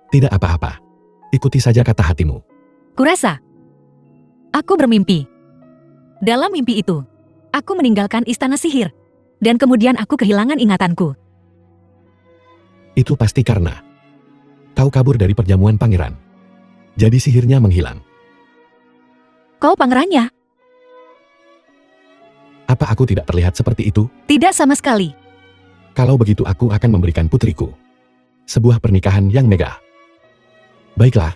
[SPEAKER 3] Tidak apa-apa. Ikuti saja kata hatimu.
[SPEAKER 2] Kurasa aku bermimpi. Dalam mimpi itu, aku meninggalkan istana sihir. Dan kemudian aku kehilangan ingatanku.
[SPEAKER 3] Itu pasti karena kau kabur dari perjamuan pangeran. Jadi sihirnya menghilang.
[SPEAKER 2] Kau pangerannya?
[SPEAKER 3] Apa aku tidak terlihat seperti itu?
[SPEAKER 2] Tidak sama sekali.
[SPEAKER 3] Kalau begitu aku akan memberikan putriku sebuah pernikahan yang megah. Baiklah.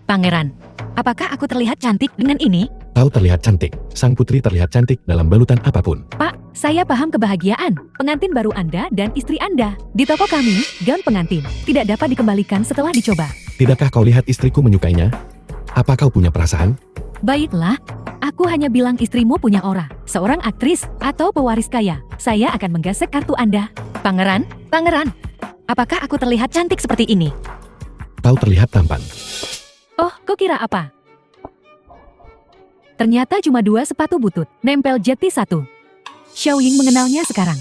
[SPEAKER 2] Pangeran, apakah aku terlihat cantik dengan ini?
[SPEAKER 3] Kau terlihat cantik. Sang putri terlihat cantik dalam balutan apapun.
[SPEAKER 2] Pak, saya paham kebahagiaan. Pengantin baru Anda dan istri Anda. Di toko kami, gaun pengantin tidak dapat dikembalikan setelah dicoba.
[SPEAKER 3] Tidakkah kau lihat istriku menyukainya? Apa kau punya perasaan?
[SPEAKER 2] Baiklah, aku hanya bilang istrimu punya aura. Seorang aktris atau pewaris kaya. Saya akan menggesek kartu Anda. Pangeran, apakah aku terlihat cantik seperti ini?
[SPEAKER 3] Kau terlihat tampan.
[SPEAKER 2] Oh, kau kira apa? Ternyata cuma 2 sepatu butut, nempel jeti 1. Xiao Ying mengenalnya sekarang.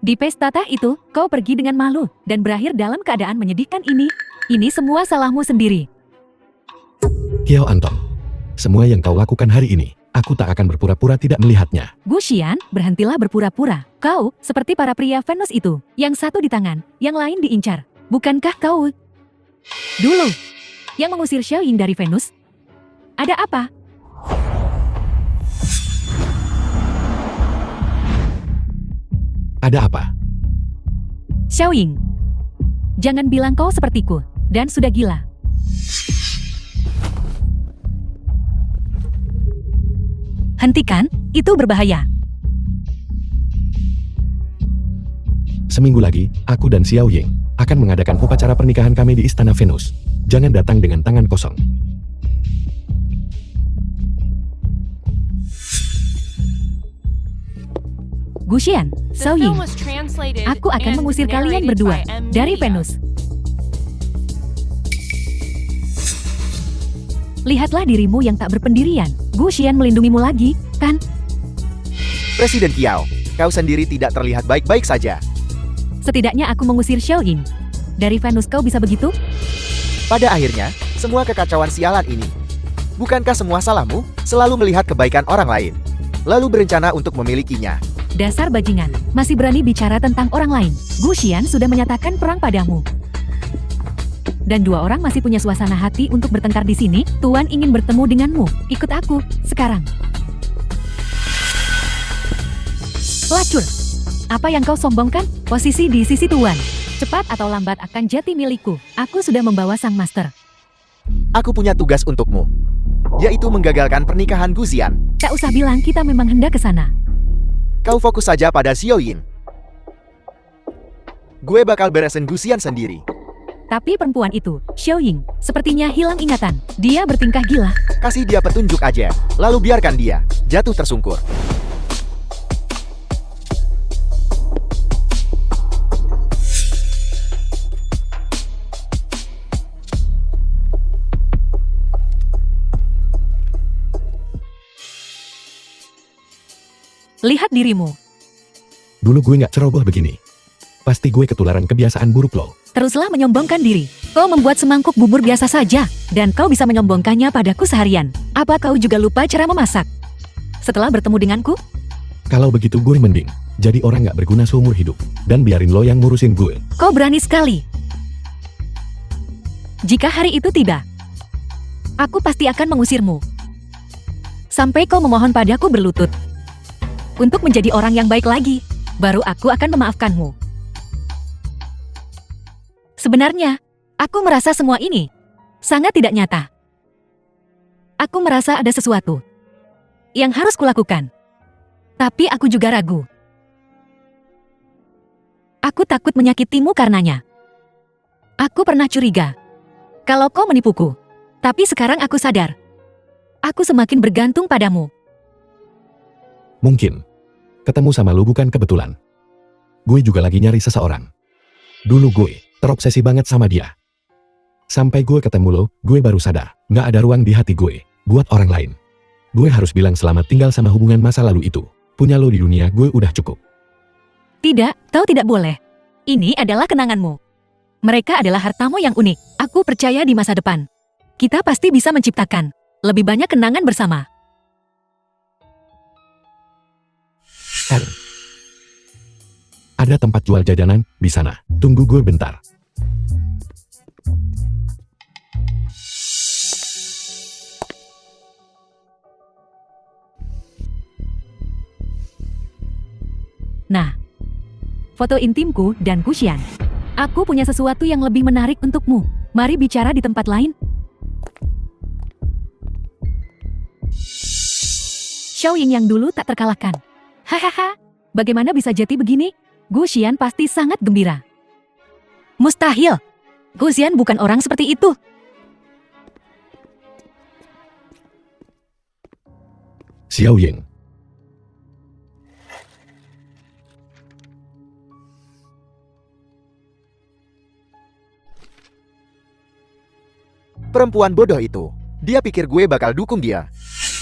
[SPEAKER 2] Di pesta tah itu, kau pergi dengan malu, dan berakhir dalam keadaan menyedihkan ini. Ini semua salahmu sendiri.
[SPEAKER 3] Kiao Antong, semua yang kau lakukan hari ini, aku tak akan berpura-pura tidak melihatnya.
[SPEAKER 2] Gu Xian, berhentilah berpura-pura. Kau, seperti para pria Venus itu, yang satu di tangan, yang lain diincar. Bukankah kau dulu yang mengusir Xiao Ying dari Venus? Ada apa?
[SPEAKER 3] Ada apa?
[SPEAKER 2] Xiao Ying, jangan bilang kau sepertiku, dan sudah gila. Hentikan, itu berbahaya.
[SPEAKER 3] Seminggu lagi, aku dan Xiao Ying akan mengadakan upacara pernikahan kami di Istana Venus. Jangan datang dengan tangan kosong.
[SPEAKER 2] Gu Xian, Xiao Ying, aku akan mengusir kalian berdua dari Venus. Lihatlah dirimu yang tak berpendirian. Gu Xian melindungimu lagi, kan?
[SPEAKER 1] Presiden Kiao, kau sendiri tidak terlihat baik-baik saja.
[SPEAKER 2] Setidaknya aku mengusir Xiao Ying. Dari Venus kau bisa begitu?
[SPEAKER 1] Pada akhirnya, semua kekacauan sialan ini. Bukankah semua salahmu? Selalu melihat kebaikan orang lain, lalu berencana untuk memilikinya.
[SPEAKER 2] Dasar bajingan, masih berani bicara tentang orang lain. Gu Xian sudah menyatakan perang padamu. Dan dua orang masih punya suasana hati untuk bertengkar di sini. Tuan ingin bertemu denganmu. Ikut aku, sekarang. Pelacur. Apa yang kau sombongkan? Posisi di sisi Tuan. Cepat atau lambat akan jati milikku. Aku sudah membawa sang master.
[SPEAKER 1] Aku punya tugas untukmu, yaitu menggagalkan pernikahan Gu Xian.
[SPEAKER 2] Tak usah bilang kita memang hendak ke sana.
[SPEAKER 1] Kau fokus saja pada Xiao Yin. Gue bakal beresin Gu Xian sendiri.
[SPEAKER 2] Tapi perempuan itu, Xiao Ying, sepertinya hilang ingatan. Dia bertingkah gila.
[SPEAKER 1] Kasih dia petunjuk aja, lalu biarkan dia jatuh tersungkur.
[SPEAKER 2] Lihat dirimu.
[SPEAKER 3] Dulu gue nggak ceroboh begini. Pasti gue ketularan kebiasaan buruk lo.
[SPEAKER 2] Teruslah menyombongkan diri. Kau membuat semangkuk bubur biasa saja, dan kau bisa menyombongkannya padaku seharian. Apa kau juga lupa cara memasak? Setelah bertemu denganku,
[SPEAKER 3] Kalau begitu gue mending jadi orang nggak berguna seumur hidup. Dan biarin lo yang ngurusin gue.
[SPEAKER 2] kau berani sekali. Jika hari itu tiba, aku pasti akan mengusirmu. Sampai kau memohon padaku berlutut. Untuk menjadi orang yang baik lagi, baru aku akan memaafkanmu. Sebenarnya, aku merasa semua ini sangat tidak nyata. Aku merasa ada sesuatu yang harus kulakukan. Tapi aku juga ragu. Aku takut menyakitimu karenanya. Aku pernah curiga kalau kau menipuku. Tapi sekarang aku sadar. Aku semakin bergantung padamu.
[SPEAKER 3] Mungkin ketemu sama lo bukan kebetulan. Gue juga lagi nyari seseorang. Dulu gue terobsesi banget sama dia. Sampai gue ketemu lo, gue baru sadar nggak ada ruang di hati gue buat orang lain. Gue harus bilang selamat tinggal sama hubungan masa lalu itu. Punya lo di dunia gue udah cukup.
[SPEAKER 2] Tidak, kau tidak boleh. Ini adalah kenanganmu. Mereka adalah hartamu yang unik. Aku percaya di masa depan kita pasti bisa menciptakan lebih banyak kenangan bersama.
[SPEAKER 3] Ada tempat jual jajanan di sana. Tunggu gue bentar.
[SPEAKER 2] Nah, foto intimku dan Gu Xian. Aku punya sesuatu yang lebih menarik untukmu. Mari bicara di tempat lain. Xiao Ying yang dulu tak terkalahkan. Hahaha, bagaimana bisa jadi begini? Gu Xian pasti sangat gembira. Mustahil. Gu Xian bukan orang seperti itu.
[SPEAKER 3] Xiao Ying.
[SPEAKER 1] Perempuan bodoh itu. Dia pikir gue bakal dukung dia.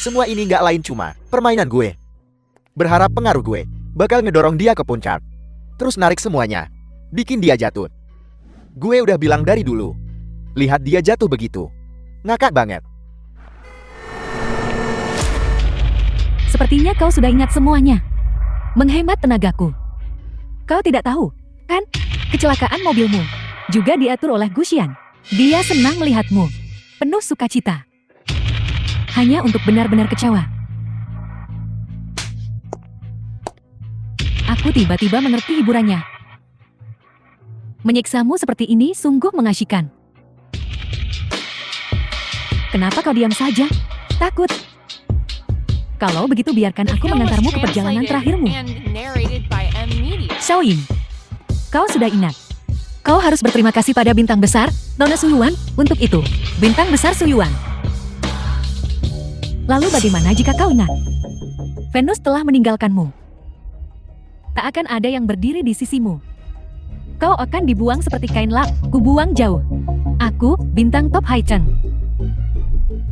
[SPEAKER 1] Semua ini nggak lain cuma permainan gue. Berharap pengaruh gue bakal ngedorong dia ke puncak. Terus narik semuanya. Bikin dia jatuh. Gue udah bilang dari dulu. Lihat dia jatuh begitu. Ngakak banget.
[SPEAKER 2] Sepertinya kau sudah ingat semuanya. Menghemat tenagaku. Kau tidak tahu, kan? Kecelakaan mobilmu juga diatur oleh Gu Xian. Dia senang melihatmu. Penuh sukacita. Hanya untuk benar-benar kecewa. Aku tiba-tiba mengerti hiburannya. Menyiksamu seperti ini sungguh mengasyikkan. Kenapa kau diam saja? Takut? Kalau begitu biarkan aku mengantarmu ke perjalanan terakhirmu. Xiao Ying, kau sudah ingat. Kau harus berterima kasih pada bintang besar, Nona Suyuan, untuk itu. Bintang besar Suyuan. Lalu bagaimana jika kau ingat? Venus telah meninggalkanmu. Tak akan ada yang berdiri di sisimu. Kau akan dibuang seperti kain lap, kubuang jauh. Aku, bintang top Hai Cheng.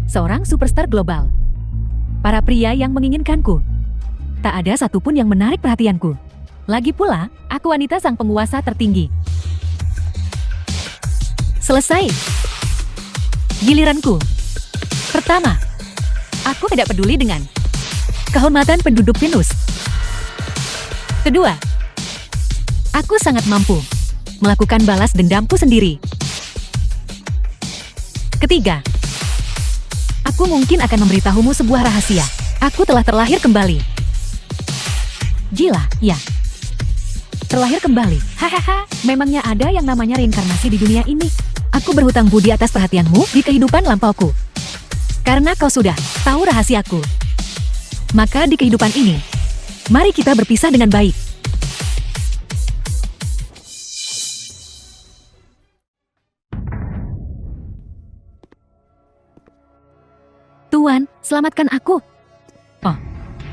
[SPEAKER 2] Seorang superstar global. Para pria yang menginginkanku. Tak ada satupun yang menarik perhatianku. Lagi pula, aku wanita sang penguasa tertinggi. Selesai. Giliranku. Pertama, aku tidak peduli dengan kehormatan penduduk Venus. Kedua, aku sangat mampu melakukan balas dendamku sendiri. Ketiga, aku mungkin akan memberitahumu sebuah rahasia. Aku telah terlahir kembali. Gila, ya. Terlahir kembali. Hahaha, memangnya ada yang namanya reinkarnasi di dunia ini? Aku berhutang budi atas perhatianmu di kehidupan lampauku. Karena kau sudah tahu rahasiaku. Maka di kehidupan ini, mari kita berpisah dengan baik. Tuan, selamatkan aku. Oh,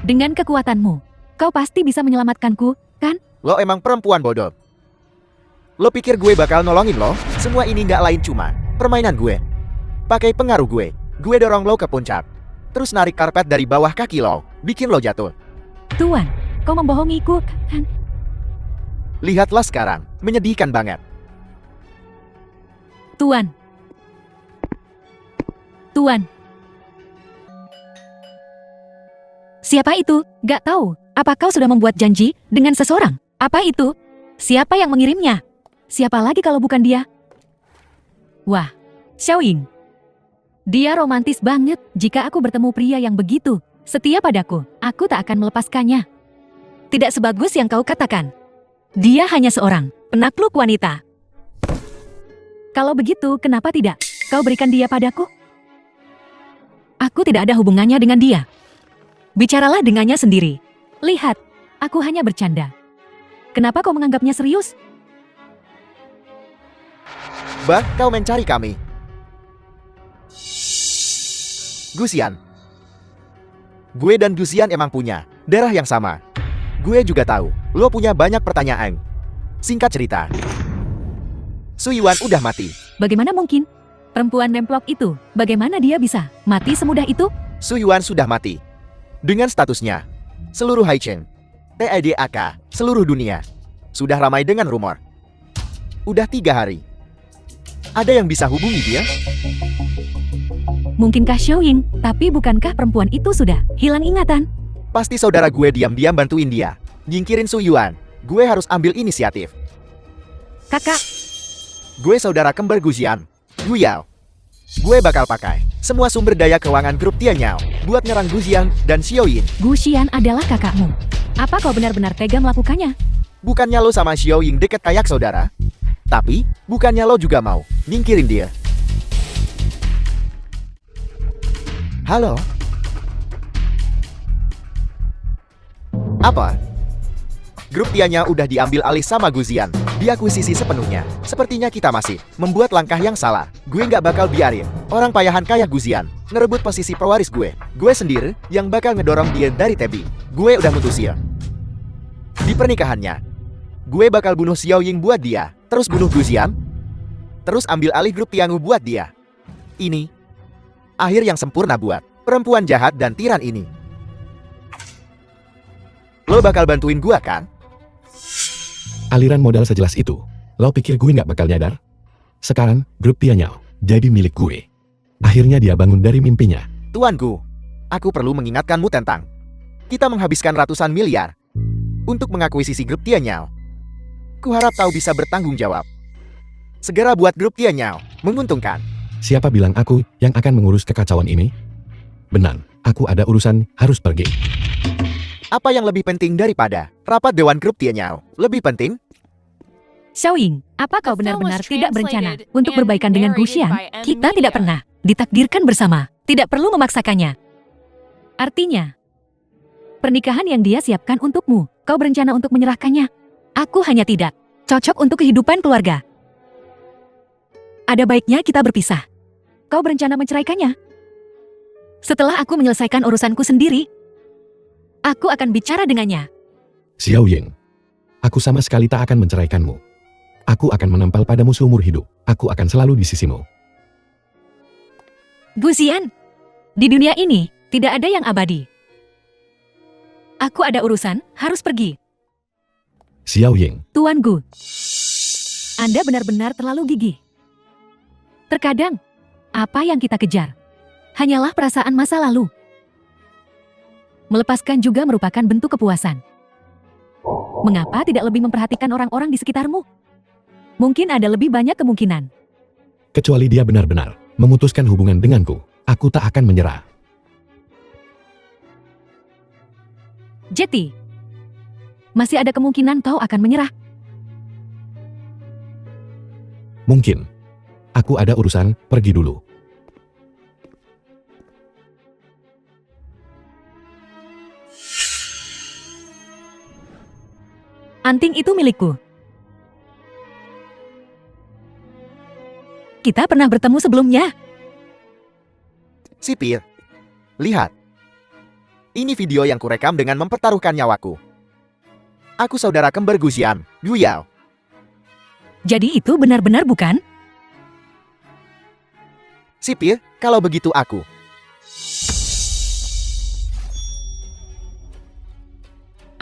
[SPEAKER 2] dengan kekuatanmu, kau pasti bisa menyelamatkanku, kan?
[SPEAKER 1] Lo emang perempuan bodoh. Lo pikir gue bakal nolongin lo? Semua ini nggak lain cuma permainan gue. Pakai pengaruh gue dorong lo ke puncak. Terus narik karpet dari bawah kaki lo, bikin lo jatuh.
[SPEAKER 2] Tuan, kau membohongiku, kan?
[SPEAKER 1] Lihatlah sekarang, menyedihkan banget.
[SPEAKER 2] Tuan. Tuan. Siapa itu? Gak tahu. Apa kau sudah membuat janji dengan seseorang? Apa itu? Siapa yang mengirimnya? Siapa lagi kalau bukan dia? Wah, Xiaoying. Dia romantis banget. Jika aku bertemu pria yang begitu setia padaku, aku tak akan melepaskannya. Tidak sebagus yang kau katakan. Dia hanya seorang penakluk wanita. Kalau begitu, kenapa tidak kau berikan dia padaku? Aku tidak ada hubungannya dengan dia. Bicaralah dengannya sendiri. Lihat, aku hanya bercanda. Kenapa kau menganggapnya serius?
[SPEAKER 1] Bah, kau mencari kami. Gusian. Gue dan Gusian emang punya darah yang sama. Gue juga tahu, lo punya banyak pertanyaan. Singkat cerita, Su Yuan udah mati.
[SPEAKER 2] Bagaimana mungkin? Perempuan nemplok itu, bagaimana dia bisa mati semudah itu?
[SPEAKER 1] Su Yuan sudah mati. Dengan statusnya, seluruh Haichen, TEDAK, seluruh dunia, sudah ramai dengan rumor. Udah 3 hari. Ada yang bisa hubungi dia?
[SPEAKER 2] Mungkinkah Xiaoying, tapi bukankah perempuan itu sudah hilang ingatan?
[SPEAKER 1] Pasti saudara gue diam-diam bantuin dia. Nyingkirin Su Yuan. Gue harus ambil inisiatif.
[SPEAKER 2] Kakak,
[SPEAKER 1] Gue saudara kembar Gusian, Gu Yao. Gue bakal pakai semua sumber daya keuangan grup Tianyao buat nyerang Gusian dan Xiaoyin.
[SPEAKER 2] Gu Xian adalah kakakmu. Apa kau benar-benar tega melakukannya?
[SPEAKER 1] Bukannya lo sama Xiaoyin deket kayak saudara? Tapi, bukannya lo juga mau nyingkirin dia? Halo? Apa? Grup Tianya udah diambil alih sama Guzian, diakuisisi sepenuhnya. Sepertinya kita masih membuat langkah yang salah. Gue nggak bakal biarin orang payahan kayak Guzian ngerebut posisi pewaris gue. Gue sendiri yang bakal ngedorong dia dari Tebi. Gue udah mutusin. Di pernikahannya, gue bakal bunuh Xiaoying buat dia, terus bunuh Guzian, terus ambil alih grup Tiangu buat dia. Ini akhir yang sempurna buat perempuan jahat dan tiran ini. Lo bakal bantuin gua kan?
[SPEAKER 3] Aliran modal sejelas itu, lo pikir gue nggak bakal nyadar? Sekarang, grup Tianyao jadi milik gue. Akhirnya dia bangun dari mimpinya.
[SPEAKER 1] Tuanku, aku perlu mengingatkanmu tentang kita menghabiskan ratusan miliar untuk mengakuisisi grup Tianyao. Kuharap kau bisa bertanggung jawab. Segera buat grup Tianyao menguntungkan.
[SPEAKER 3] Siapa bilang aku yang akan mengurus kekacauan ini? Benar, aku ada urusan, harus pergi.
[SPEAKER 1] Apa yang lebih penting daripada rapat Dewan Grup Tianyao? Lebih penting?
[SPEAKER 2] Xiaoying, apa kau benar-benar tidak berencana untuk berbaikan dengan Gu Xian? Kita tidak pernah ditakdirkan bersama, tidak perlu memaksakannya. Artinya, pernikahan yang dia siapkan untukmu, kau berencana untuk menyerahkannya. Aku hanya tidak cocok untuk kehidupan keluarga. Ada baiknya kita berpisah. Kau berencana menceraikannya? Setelah aku menyelesaikan urusanku sendiri, aku akan bicara dengannya.
[SPEAKER 3] Xiaoying, aku sama sekali tak akan menceraikanmu. Aku akan menempel padamu seumur hidup. Aku akan selalu di sisimu.
[SPEAKER 2] Gu Xian, di dunia ini tidak ada yang abadi. Aku ada urusan, harus pergi.
[SPEAKER 3] Xiaoying,
[SPEAKER 2] Tuan Gu, Anda benar-benar terlalu gigih. Terkadang, apa yang kita kejar hanyalah perasaan masa lalu. Melepaskan juga merupakan bentuk kepuasan. Mengapa tidak lebih memperhatikan orang-orang di sekitarmu? Mungkin ada lebih banyak kemungkinan.
[SPEAKER 3] Kecuali dia benar-benar memutuskan hubungan denganku, aku tak akan menyerah.
[SPEAKER 2] Jetty, masih ada kemungkinan kau akan menyerah.
[SPEAKER 3] Mungkin. Aku ada urusan, pergi dulu.
[SPEAKER 2] Anting itu milikku. Kita pernah bertemu sebelumnya.
[SPEAKER 1] Sipir, lihat. Ini video yang kurekam dengan mempertaruhkan nyawaku. Aku saudara kembar Guxian, Gu Yao.
[SPEAKER 2] Jadi itu benar-benar bukan?
[SPEAKER 1] Sipir, kalau begitu aku.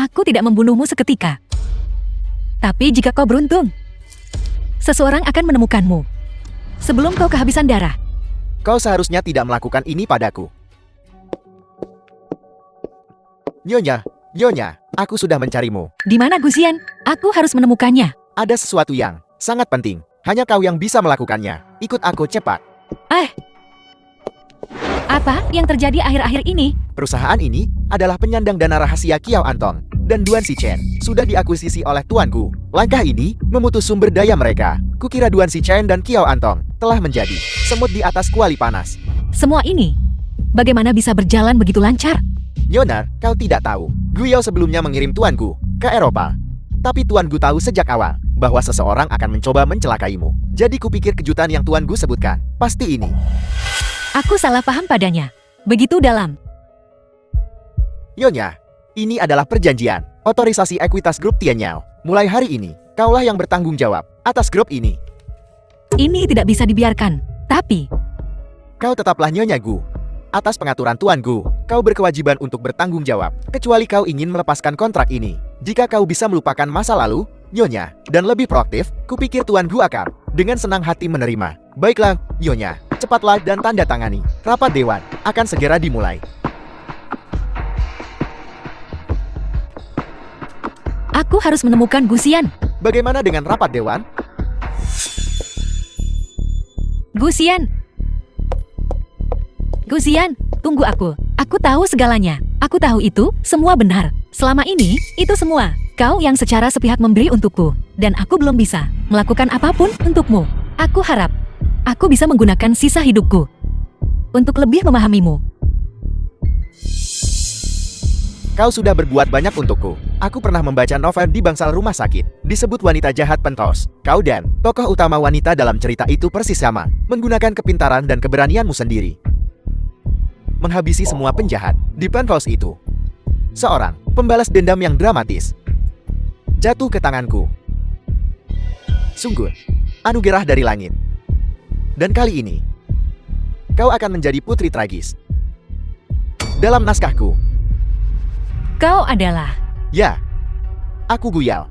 [SPEAKER 2] Aku tidak membunuhmu seketika. Tapi jika kau beruntung, seseorang akan menemukanmu sebelum kau kehabisan darah.
[SPEAKER 1] Kau seharusnya tidak melakukan ini padaku. Nyonya, aku sudah mencarimu.
[SPEAKER 2] Di mana Guxian? Aku harus menemukannya.
[SPEAKER 1] Ada sesuatu yang sangat penting. Hanya kau yang bisa melakukannya. Ikut aku cepat.
[SPEAKER 2] Apa yang terjadi akhir-akhir ini?
[SPEAKER 1] Perusahaan ini adalah penyandang dana rahasia Kiao Antong dan Duan Sichen sudah diakuisisi oleh tuanku. Langkah ini memutus sumber daya mereka. Kukira Duan Sichen dan Kiao Antong telah menjadi semut di atas kuali panas.
[SPEAKER 2] Semua ini, bagaimana bisa berjalan begitu lancar?
[SPEAKER 1] Nyonya, kau tidak tahu. Gu Yao sebelumnya mengirim tuanku ke Eropa. Tapi tuanku tahu sejak awal bahwa seseorang akan mencoba mencelakaimu. Jadi kupikir kejutan yang tuanku sebutkan pasti ini.
[SPEAKER 2] Aku salah paham padanya. Begitu dalam.
[SPEAKER 1] Nyonya, ini adalah perjanjian otorisasi ekuitas grup Tianyao. Mulai hari ini, kaulah yang bertanggung jawab atas grup ini.
[SPEAKER 2] Ini tidak bisa dibiarkan. Tapi,
[SPEAKER 1] Kau tetaplah Nyonya Gu. Atas pengaturan Tuan Gu, kau berkewajiban untuk bertanggung jawab, kecuali kau ingin melepaskan kontrak ini. Jika kau bisa melupakan masa lalu, Nyonya, dan lebih proaktif, kupikir Tuan Gu akan dengan senang hati menerima. Baiklah, Nyonya, cepatlah dan tanda tangani. Rapat Dewan akan segera dimulai.
[SPEAKER 2] aku harus menemukan Guxian.
[SPEAKER 1] Bagaimana dengan rapat Dewan?
[SPEAKER 2] Guxian! Guxian, tunggu aku. Aku tahu segalanya. Aku tahu itu semua benar. Selama ini, itu semua kau yang secara sepihak memberi untukku. Dan aku belum bisa melakukan apapun untukmu. Aku harap aku bisa menggunakan sisa hidupku untuk lebih memahamimu.
[SPEAKER 1] Kau sudah berbuat banyak untukku. Aku pernah membaca novel di bangsal rumah sakit. Disebut wanita jahat pentos. Kau dan tokoh utama wanita dalam cerita itu persis sama. Menggunakan kepintaran dan keberanianmu sendiri menghabisi semua penjahat di penthouse itu. Seorang pembalas dendam yang dramatis jatuh ke tanganku. Sungguh, anugerah dari langit. Dan kali ini, kau akan menjadi putri tragis. Dalam naskahku,
[SPEAKER 2] Kau adalah...
[SPEAKER 1] ya, aku Gu Yao.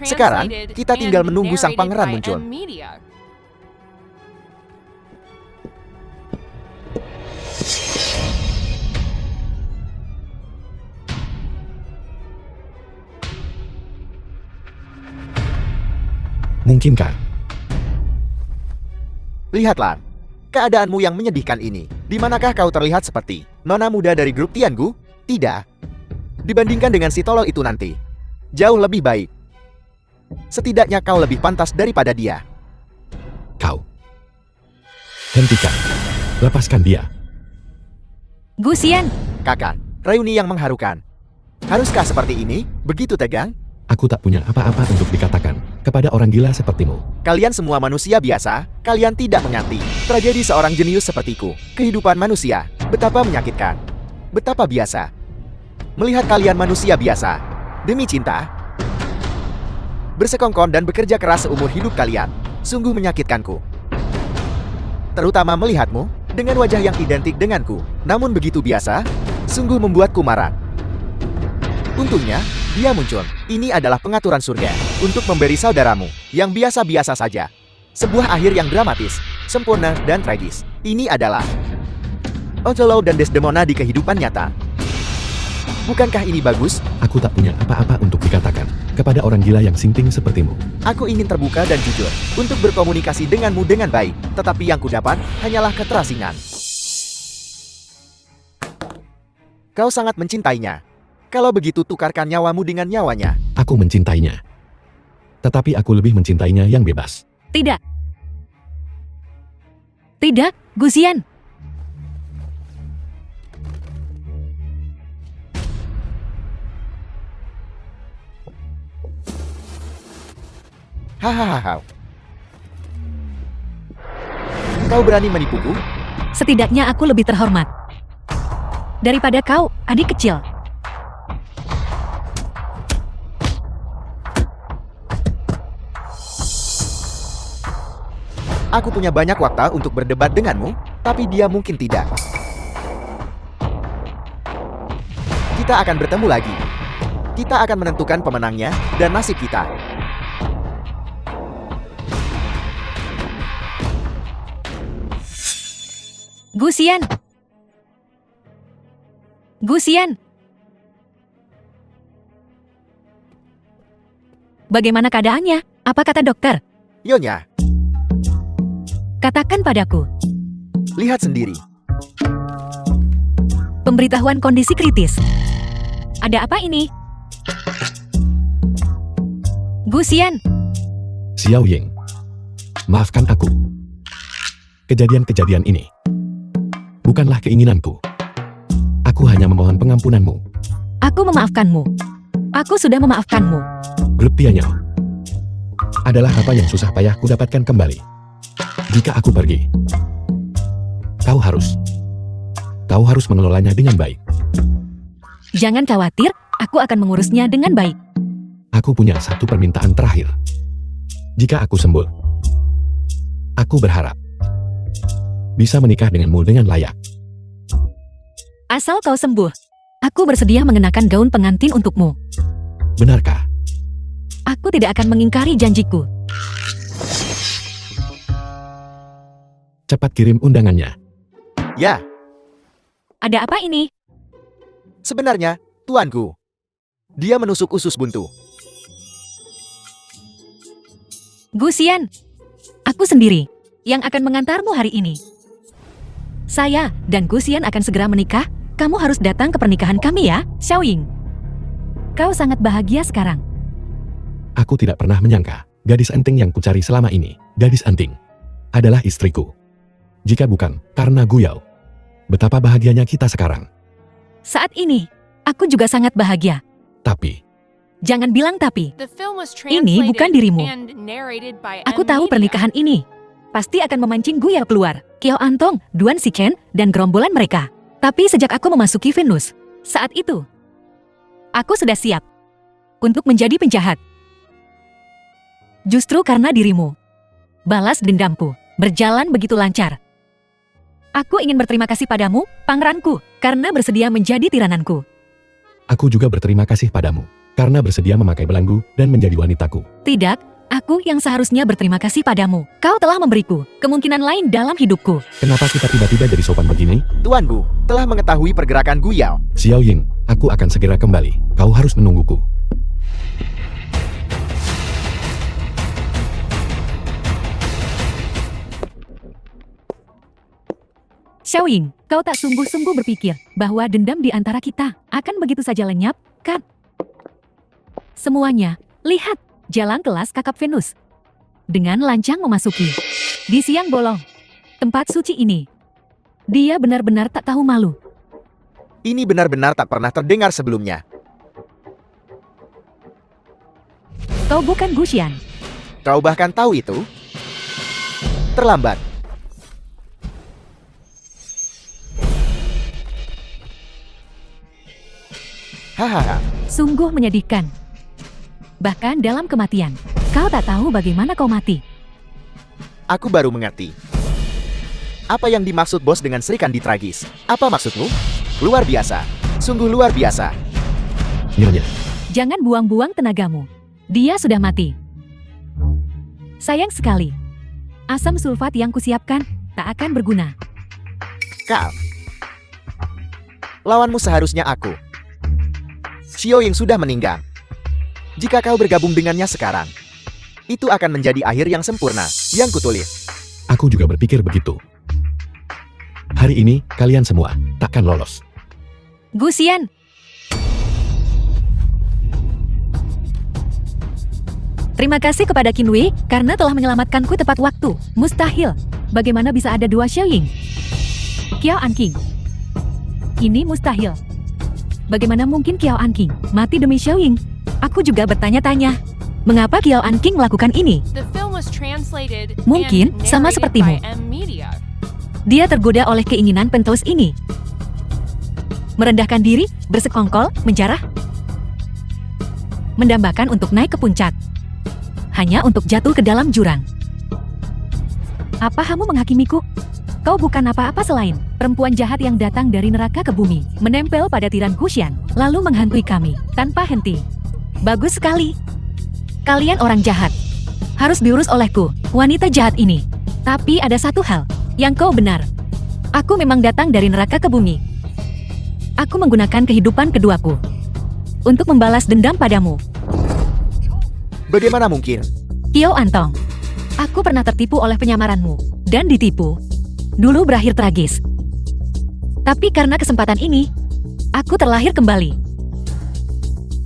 [SPEAKER 4] Sekarang, kita tinggal menunggu sang pangeran muncul.
[SPEAKER 3] Mungkinkah?
[SPEAKER 1] Lihatlah, keadaanmu yang menyedihkan ini. Di manakah kau terlihat seperti nona muda dari grup Tiangu? Tidak. Dibandingkan dengan si tolol itu nanti, jauh lebih baik. Setidaknya kau lebih pantas daripada dia.
[SPEAKER 3] Kau. Hentikan. Lepaskan dia.
[SPEAKER 2] Guxian!
[SPEAKER 1] Kakak, reuni yang mengharukan. Haruskah seperti ini? Begitu tegang?
[SPEAKER 3] Aku tak punya apa-apa untuk dikatakan kepada orang gila sepertimu.
[SPEAKER 1] Kalian semua manusia biasa, kalian tidak mengerti tragedi seorang jenius sepertiku. Kehidupan manusia, betapa menyakitkan. Betapa biasa. Melihat kalian manusia biasa, demi cinta, bersekongkol dan bekerja keras seumur hidup kalian, sungguh menyakitkanku. Terutama melihatmu, dengan wajah yang identik denganku, namun begitu biasa, sungguh membuatku marah. Untungnya, dia muncul. Ini adalah pengaturan surga untuk memberi saudaramu yang biasa-biasa saja sebuah akhir yang dramatis, sempurna, dan tragis. Ini adalah Othello dan Desdemona di kehidupan nyata. Bukankah ini bagus?
[SPEAKER 3] Aku tak punya apa-apa untuk dikatakan kepada orang gila yang sinting sepertimu.
[SPEAKER 1] Aku ingin terbuka dan jujur untuk berkomunikasi denganmu dengan baik, tetapi yang kudapat hanyalah keterasingan. Kau sangat mencintainya. Kalau begitu tukarkan nyawamu dengan nyawanya.
[SPEAKER 3] Aku mencintainya. Tetapi aku lebih mencintainya yang bebas.
[SPEAKER 2] Tidak. Tidak, Gusian.
[SPEAKER 1] Hahaha. Kau berani menipuku?
[SPEAKER 2] Setidaknya aku lebih terhormat daripada kau, adik kecil.
[SPEAKER 1] Aku punya banyak waktu untuk berdebat denganmu, tapi dia mungkin tidak. Kita akan bertemu lagi. Kita akan menentukan pemenangnya dan nasib kita.
[SPEAKER 2] Gusian. Gusian. Bagaimana keadaannya? Apa kata dokter?
[SPEAKER 1] Nyonya,
[SPEAKER 2] Katakan padaku.
[SPEAKER 1] lihat sendiri.
[SPEAKER 2] Pemberitahuan kondisi kritis. Ada apa ini? Gusian.
[SPEAKER 3] Xiao Ying. Maafkan aku. Kejadian-kejadian ini bukanlah keinginanku. Aku hanya memohon pengampunanmu.
[SPEAKER 2] Aku memaafkanmu. Aku sudah memaafkanmu.
[SPEAKER 3] Grup piano adalah apa yang susah payah kudapatkan kembali. Jika aku pergi, kau harus mengelolanya dengan baik.
[SPEAKER 2] Jangan khawatir, aku akan mengurusnya dengan baik.
[SPEAKER 3] Aku punya satu permintaan terakhir. Jika aku sembuh, aku berharap bisa menikah denganmu dengan layak.
[SPEAKER 2] Asal kau sembuh, aku bersedia mengenakan gaun pengantin untukmu.
[SPEAKER 3] Benarkah?
[SPEAKER 2] Aku tidak akan mengingkari janjiku.
[SPEAKER 3] Cepat kirim undangannya.
[SPEAKER 1] Ya,
[SPEAKER 2] Ada apa ini?
[SPEAKER 1] sebenarnya, tuanku. Dia menusuk usus buntu.
[SPEAKER 2] Gusian, aku sendiri yang akan mengantarmu hari ini. Saya dan Gusian akan segera menikah. Kamu harus datang ke pernikahan kami ya, Xiao Ying. Kau sangat bahagia sekarang.
[SPEAKER 3] Aku tidak pernah menyangka gadis anting yang kucari selama ini, gadis anting, adalah istriku. Jika bukan karena Guyao, betapa bahagianya kita sekarang.
[SPEAKER 2] Saat ini, aku juga sangat bahagia.
[SPEAKER 3] Tapi,
[SPEAKER 2] Jangan bilang tapi.
[SPEAKER 4] Ini bukan dirimu.
[SPEAKER 2] Aku tahu pernikahan ini pasti akan memancing Guyao keluar. Kiao Antong, Duan Sichen, dan gerombolan mereka. Tapi sejak aku memasuki Venus, saat itu, aku sudah siap untuk menjadi penjahat. Justru karena dirimu, balas dendamku berjalan begitu lancar. Aku ingin berterima kasih padamu, pangeranku, karena bersedia menjadi tirananku.
[SPEAKER 3] aku juga berterima kasih padamu karena bersedia memakai belenggu dan menjadi wanitaku.
[SPEAKER 2] Tidak, aku yang seharusnya berterima kasih padamu. Kau telah memberiku kemungkinan lain dalam hidupku.
[SPEAKER 3] Kenapa kita tiba-tiba jadi sopan begini?
[SPEAKER 1] Tuanku telah mengetahui pergerakan Guyao.
[SPEAKER 3] Xiao Ying, aku akan segera kembali. Kau harus menungguku.
[SPEAKER 2] Xiao Ying, kau tak sungguh-sungguh berpikir bahwa dendam di antara kita akan begitu saja lenyap, kan? Semuanya, lihat, jalan kelas kakap Venus. Dengan lancang memasuki di siang bolong, tempat suci ini. Dia benar-benar tak tahu malu.
[SPEAKER 1] Ini benar-benar tak pernah terdengar sebelumnya.
[SPEAKER 2] Kau bukan Gusian.
[SPEAKER 1] Kau bahkan tahu itu? Terlambat. Hahaha.
[SPEAKER 2] Sungguh menyedihkan. Bahkan dalam kematian, kau tak tahu bagaimana kau mati.
[SPEAKER 1] Aku baru mengerti. Apa yang dimaksud bos dengan Sri Kandi tragis? Apa maksudmu? Luar biasa. Sungguh luar biasa.
[SPEAKER 3] Nyonya.
[SPEAKER 2] Jangan buang-buang tenagamu. Dia sudah mati. Sayang sekali. Asam sulfat yang kusiapkan tak akan berguna.
[SPEAKER 1] Kau. Lawanmu seharusnya aku. Xiaoying sudah meninggal. Jika kau bergabung dengannya sekarang, itu akan menjadi akhir yang sempurna, yang kutulis.
[SPEAKER 3] Aku juga berpikir begitu. Hari ini, kalian semua takkan lolos.
[SPEAKER 2] Gu Xian. Terima kasih kepada Qin Wei karena telah menyelamatkanku tepat waktu. Mustahil. Bagaimana bisa ada dua Xiaoying? Qiao Anqing. Ini mustahil. Bagaimana mungkin Qiao Anqing mati demi Xiaoying? Aku juga bertanya-tanya. Mengapa Qiao Anqing melakukan ini?
[SPEAKER 4] Mungkin sama sepertimu.
[SPEAKER 2] Dia tergoda oleh keinginan pentos ini. Merendahkan diri, bersekongkol, menjarah. Mendambakan untuk naik ke puncak. Hanya untuk jatuh ke dalam jurang. Apa kamu menghakimiku? Kau bukan apa-apa selain perempuan jahat yang datang dari neraka ke bumi, menempel pada tiran Guxian, lalu menghantui kami tanpa henti. Bagus sekali. Kalian orang jahat. Harus diurus olehku, wanita jahat ini. Tapi ada satu hal, yang kau benar. Aku memang datang dari neraka ke bumi. Aku menggunakan kehidupan keduaku untuk membalas dendam padamu.
[SPEAKER 1] Bagaimana mungkin?
[SPEAKER 2] Qiao Antong, aku pernah tertipu oleh penyamaranmu, dan ditipu. Dulu berakhir tragis. Tapi karena kesempatan ini, aku terlahir kembali.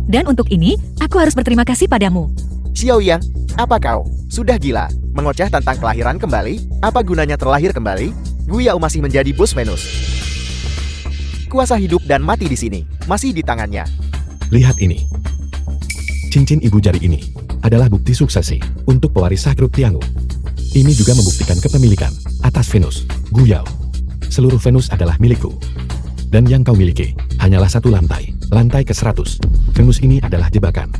[SPEAKER 2] Dan untuk ini, aku harus berterima kasih padamu.
[SPEAKER 1] Xiaoyang, apa kau sudah gila? Mengoceh tentang kelahiran kembali? Apa gunanya terlahir kembali? Gu Yao masih menjadi bos Venus. Kuasa hidup dan mati di sini, masih di tangannya.
[SPEAKER 3] Lihat ini. Cincin ibu jari ini adalah bukti suksesi untuk pewaris Sakruk Tiangu. Ini juga membuktikan kepemilikan atas Venus, Gu Yao. Seluruh Venus adalah milikku. Dan yang kau miliki hanyalah satu lantai, lantai ke-100. Venus ini adalah jebakan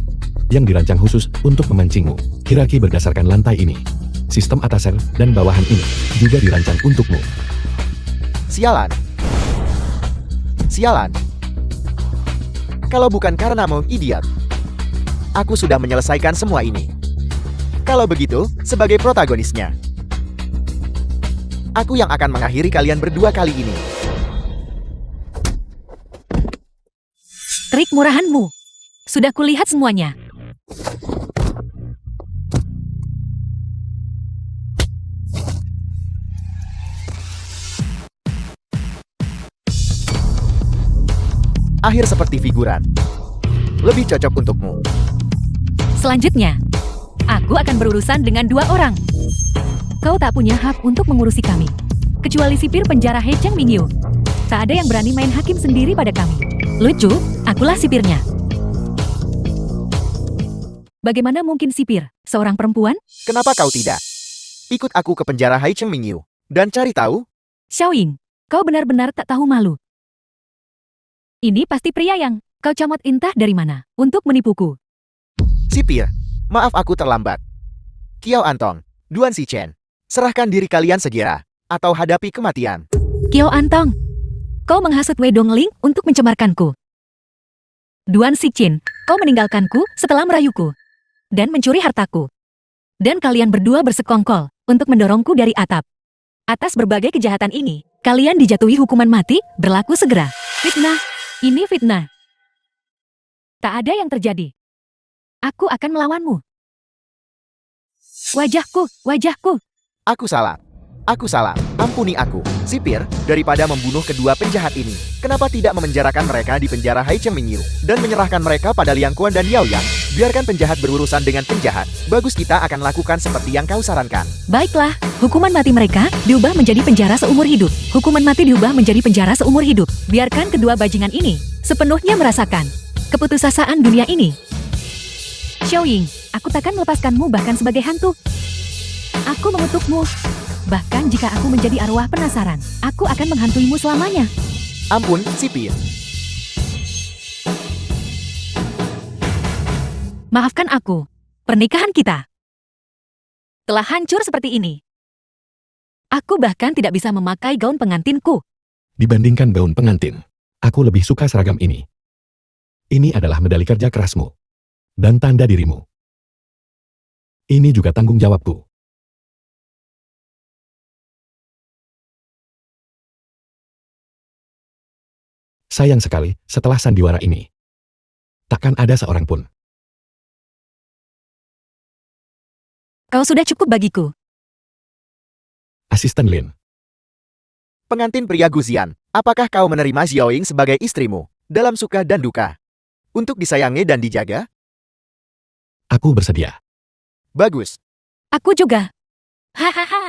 [SPEAKER 3] yang dirancang khusus untuk memancingmu. Hierarki berdasarkan lantai ini. Sistem atasan dan bawahan ini juga dirancang untukmu.
[SPEAKER 1] Sialan. Sialan. Kalau bukan karenamu, idiot, aku sudah menyelesaikan semua ini. Kalau begitu, sebagai protagonisnya, aku yang akan mengakhiri kalian berdua kali ini.
[SPEAKER 2] Trik murahanmu. Sudah kulihat semuanya.
[SPEAKER 1] Akhir seperti figuran. Lebih cocok untukmu.
[SPEAKER 2] Selanjutnya, aku akan berurusan dengan dua orang. Kau tak punya hak untuk mengurusi kami. Kecuali sipir penjara He Cheng Mingyu. Tak ada yang berani main hakim sendiri pada kami. Lucu, akulah sipirnya. Bagaimana mungkin sipir, seorang perempuan?
[SPEAKER 1] Kenapa kau tidak ikut aku ke penjara Hai Cheng Mingyu dan cari tahu?
[SPEAKER 2] Xiaoying, kau benar-benar tak tahu malu. Ini pasti pria yang kau camot entah dari mana untuk menipuku.
[SPEAKER 1] Sipir, maaf aku terlambat. Qiao Antong, Duan Xichen, serahkan diri kalian segera, atau hadapi kematian.
[SPEAKER 2] Qiao Antong, kau menghasut Wei Dongling untuk mencemarkanku. Duan Xichen, kau meninggalkanku setelah merayuku dan mencuri hartaku. Dan kalian berdua bersekongkol untuk mendorongku dari atap. Atas berbagai kejahatan ini, kalian dijatuhi hukuman mati berlaku segera. Fitnah, ini fitnah. Tak ada yang terjadi. Aku akan melawanmu. Wajahku, wajahku.
[SPEAKER 1] Aku salah. Aku salah. Ampuni aku, sipir, daripada membunuh kedua penjahat ini. Kenapa tidak memenjarakan mereka di penjara Hai Cheng Mingyu dan menyerahkan mereka pada Liang Kuan dan Yao Yang? Biarkan penjahat berurusan dengan penjahat. Bagus, kita akan lakukan seperti yang kau sarankan.
[SPEAKER 2] Baiklah, hukuman mati mereka diubah menjadi penjara seumur hidup. Hukuman mati diubah menjadi penjara seumur hidup. Biarkan kedua bajingan ini sepenuhnya merasakan keputusasaan dunia ini. Xiaoying, aku takkan melepaskanmu bahkan sebagai hantu. Aku mengutukmu. Bahkan jika aku menjadi arwah penasaran, aku akan menghantuimu selamanya.
[SPEAKER 1] Ampun, sipir.
[SPEAKER 2] Maafkan aku. Pernikahan kita telah hancur seperti ini. Aku bahkan tidak bisa memakai gaun pengantinku.
[SPEAKER 3] Dibandingkan gaun pengantin, aku lebih suka seragam ini. Ini adalah medali kerja kerasmu. Dan tanda dirimu. Ini juga tanggung jawabku. Sayang sekali, setelah sandiwara ini, takkan ada seorang pun.
[SPEAKER 2] Kau sudah cukup bagiku.
[SPEAKER 3] Asisten Lin,
[SPEAKER 1] Pengantin pria Guzian, apakah kau menerima Xiaoying sebagai istrimu, dalam suka dan duka? Untuk disayangi dan dijaga?
[SPEAKER 3] aku bersedia.
[SPEAKER 1] Bagus.
[SPEAKER 2] Aku juga. Hahaha.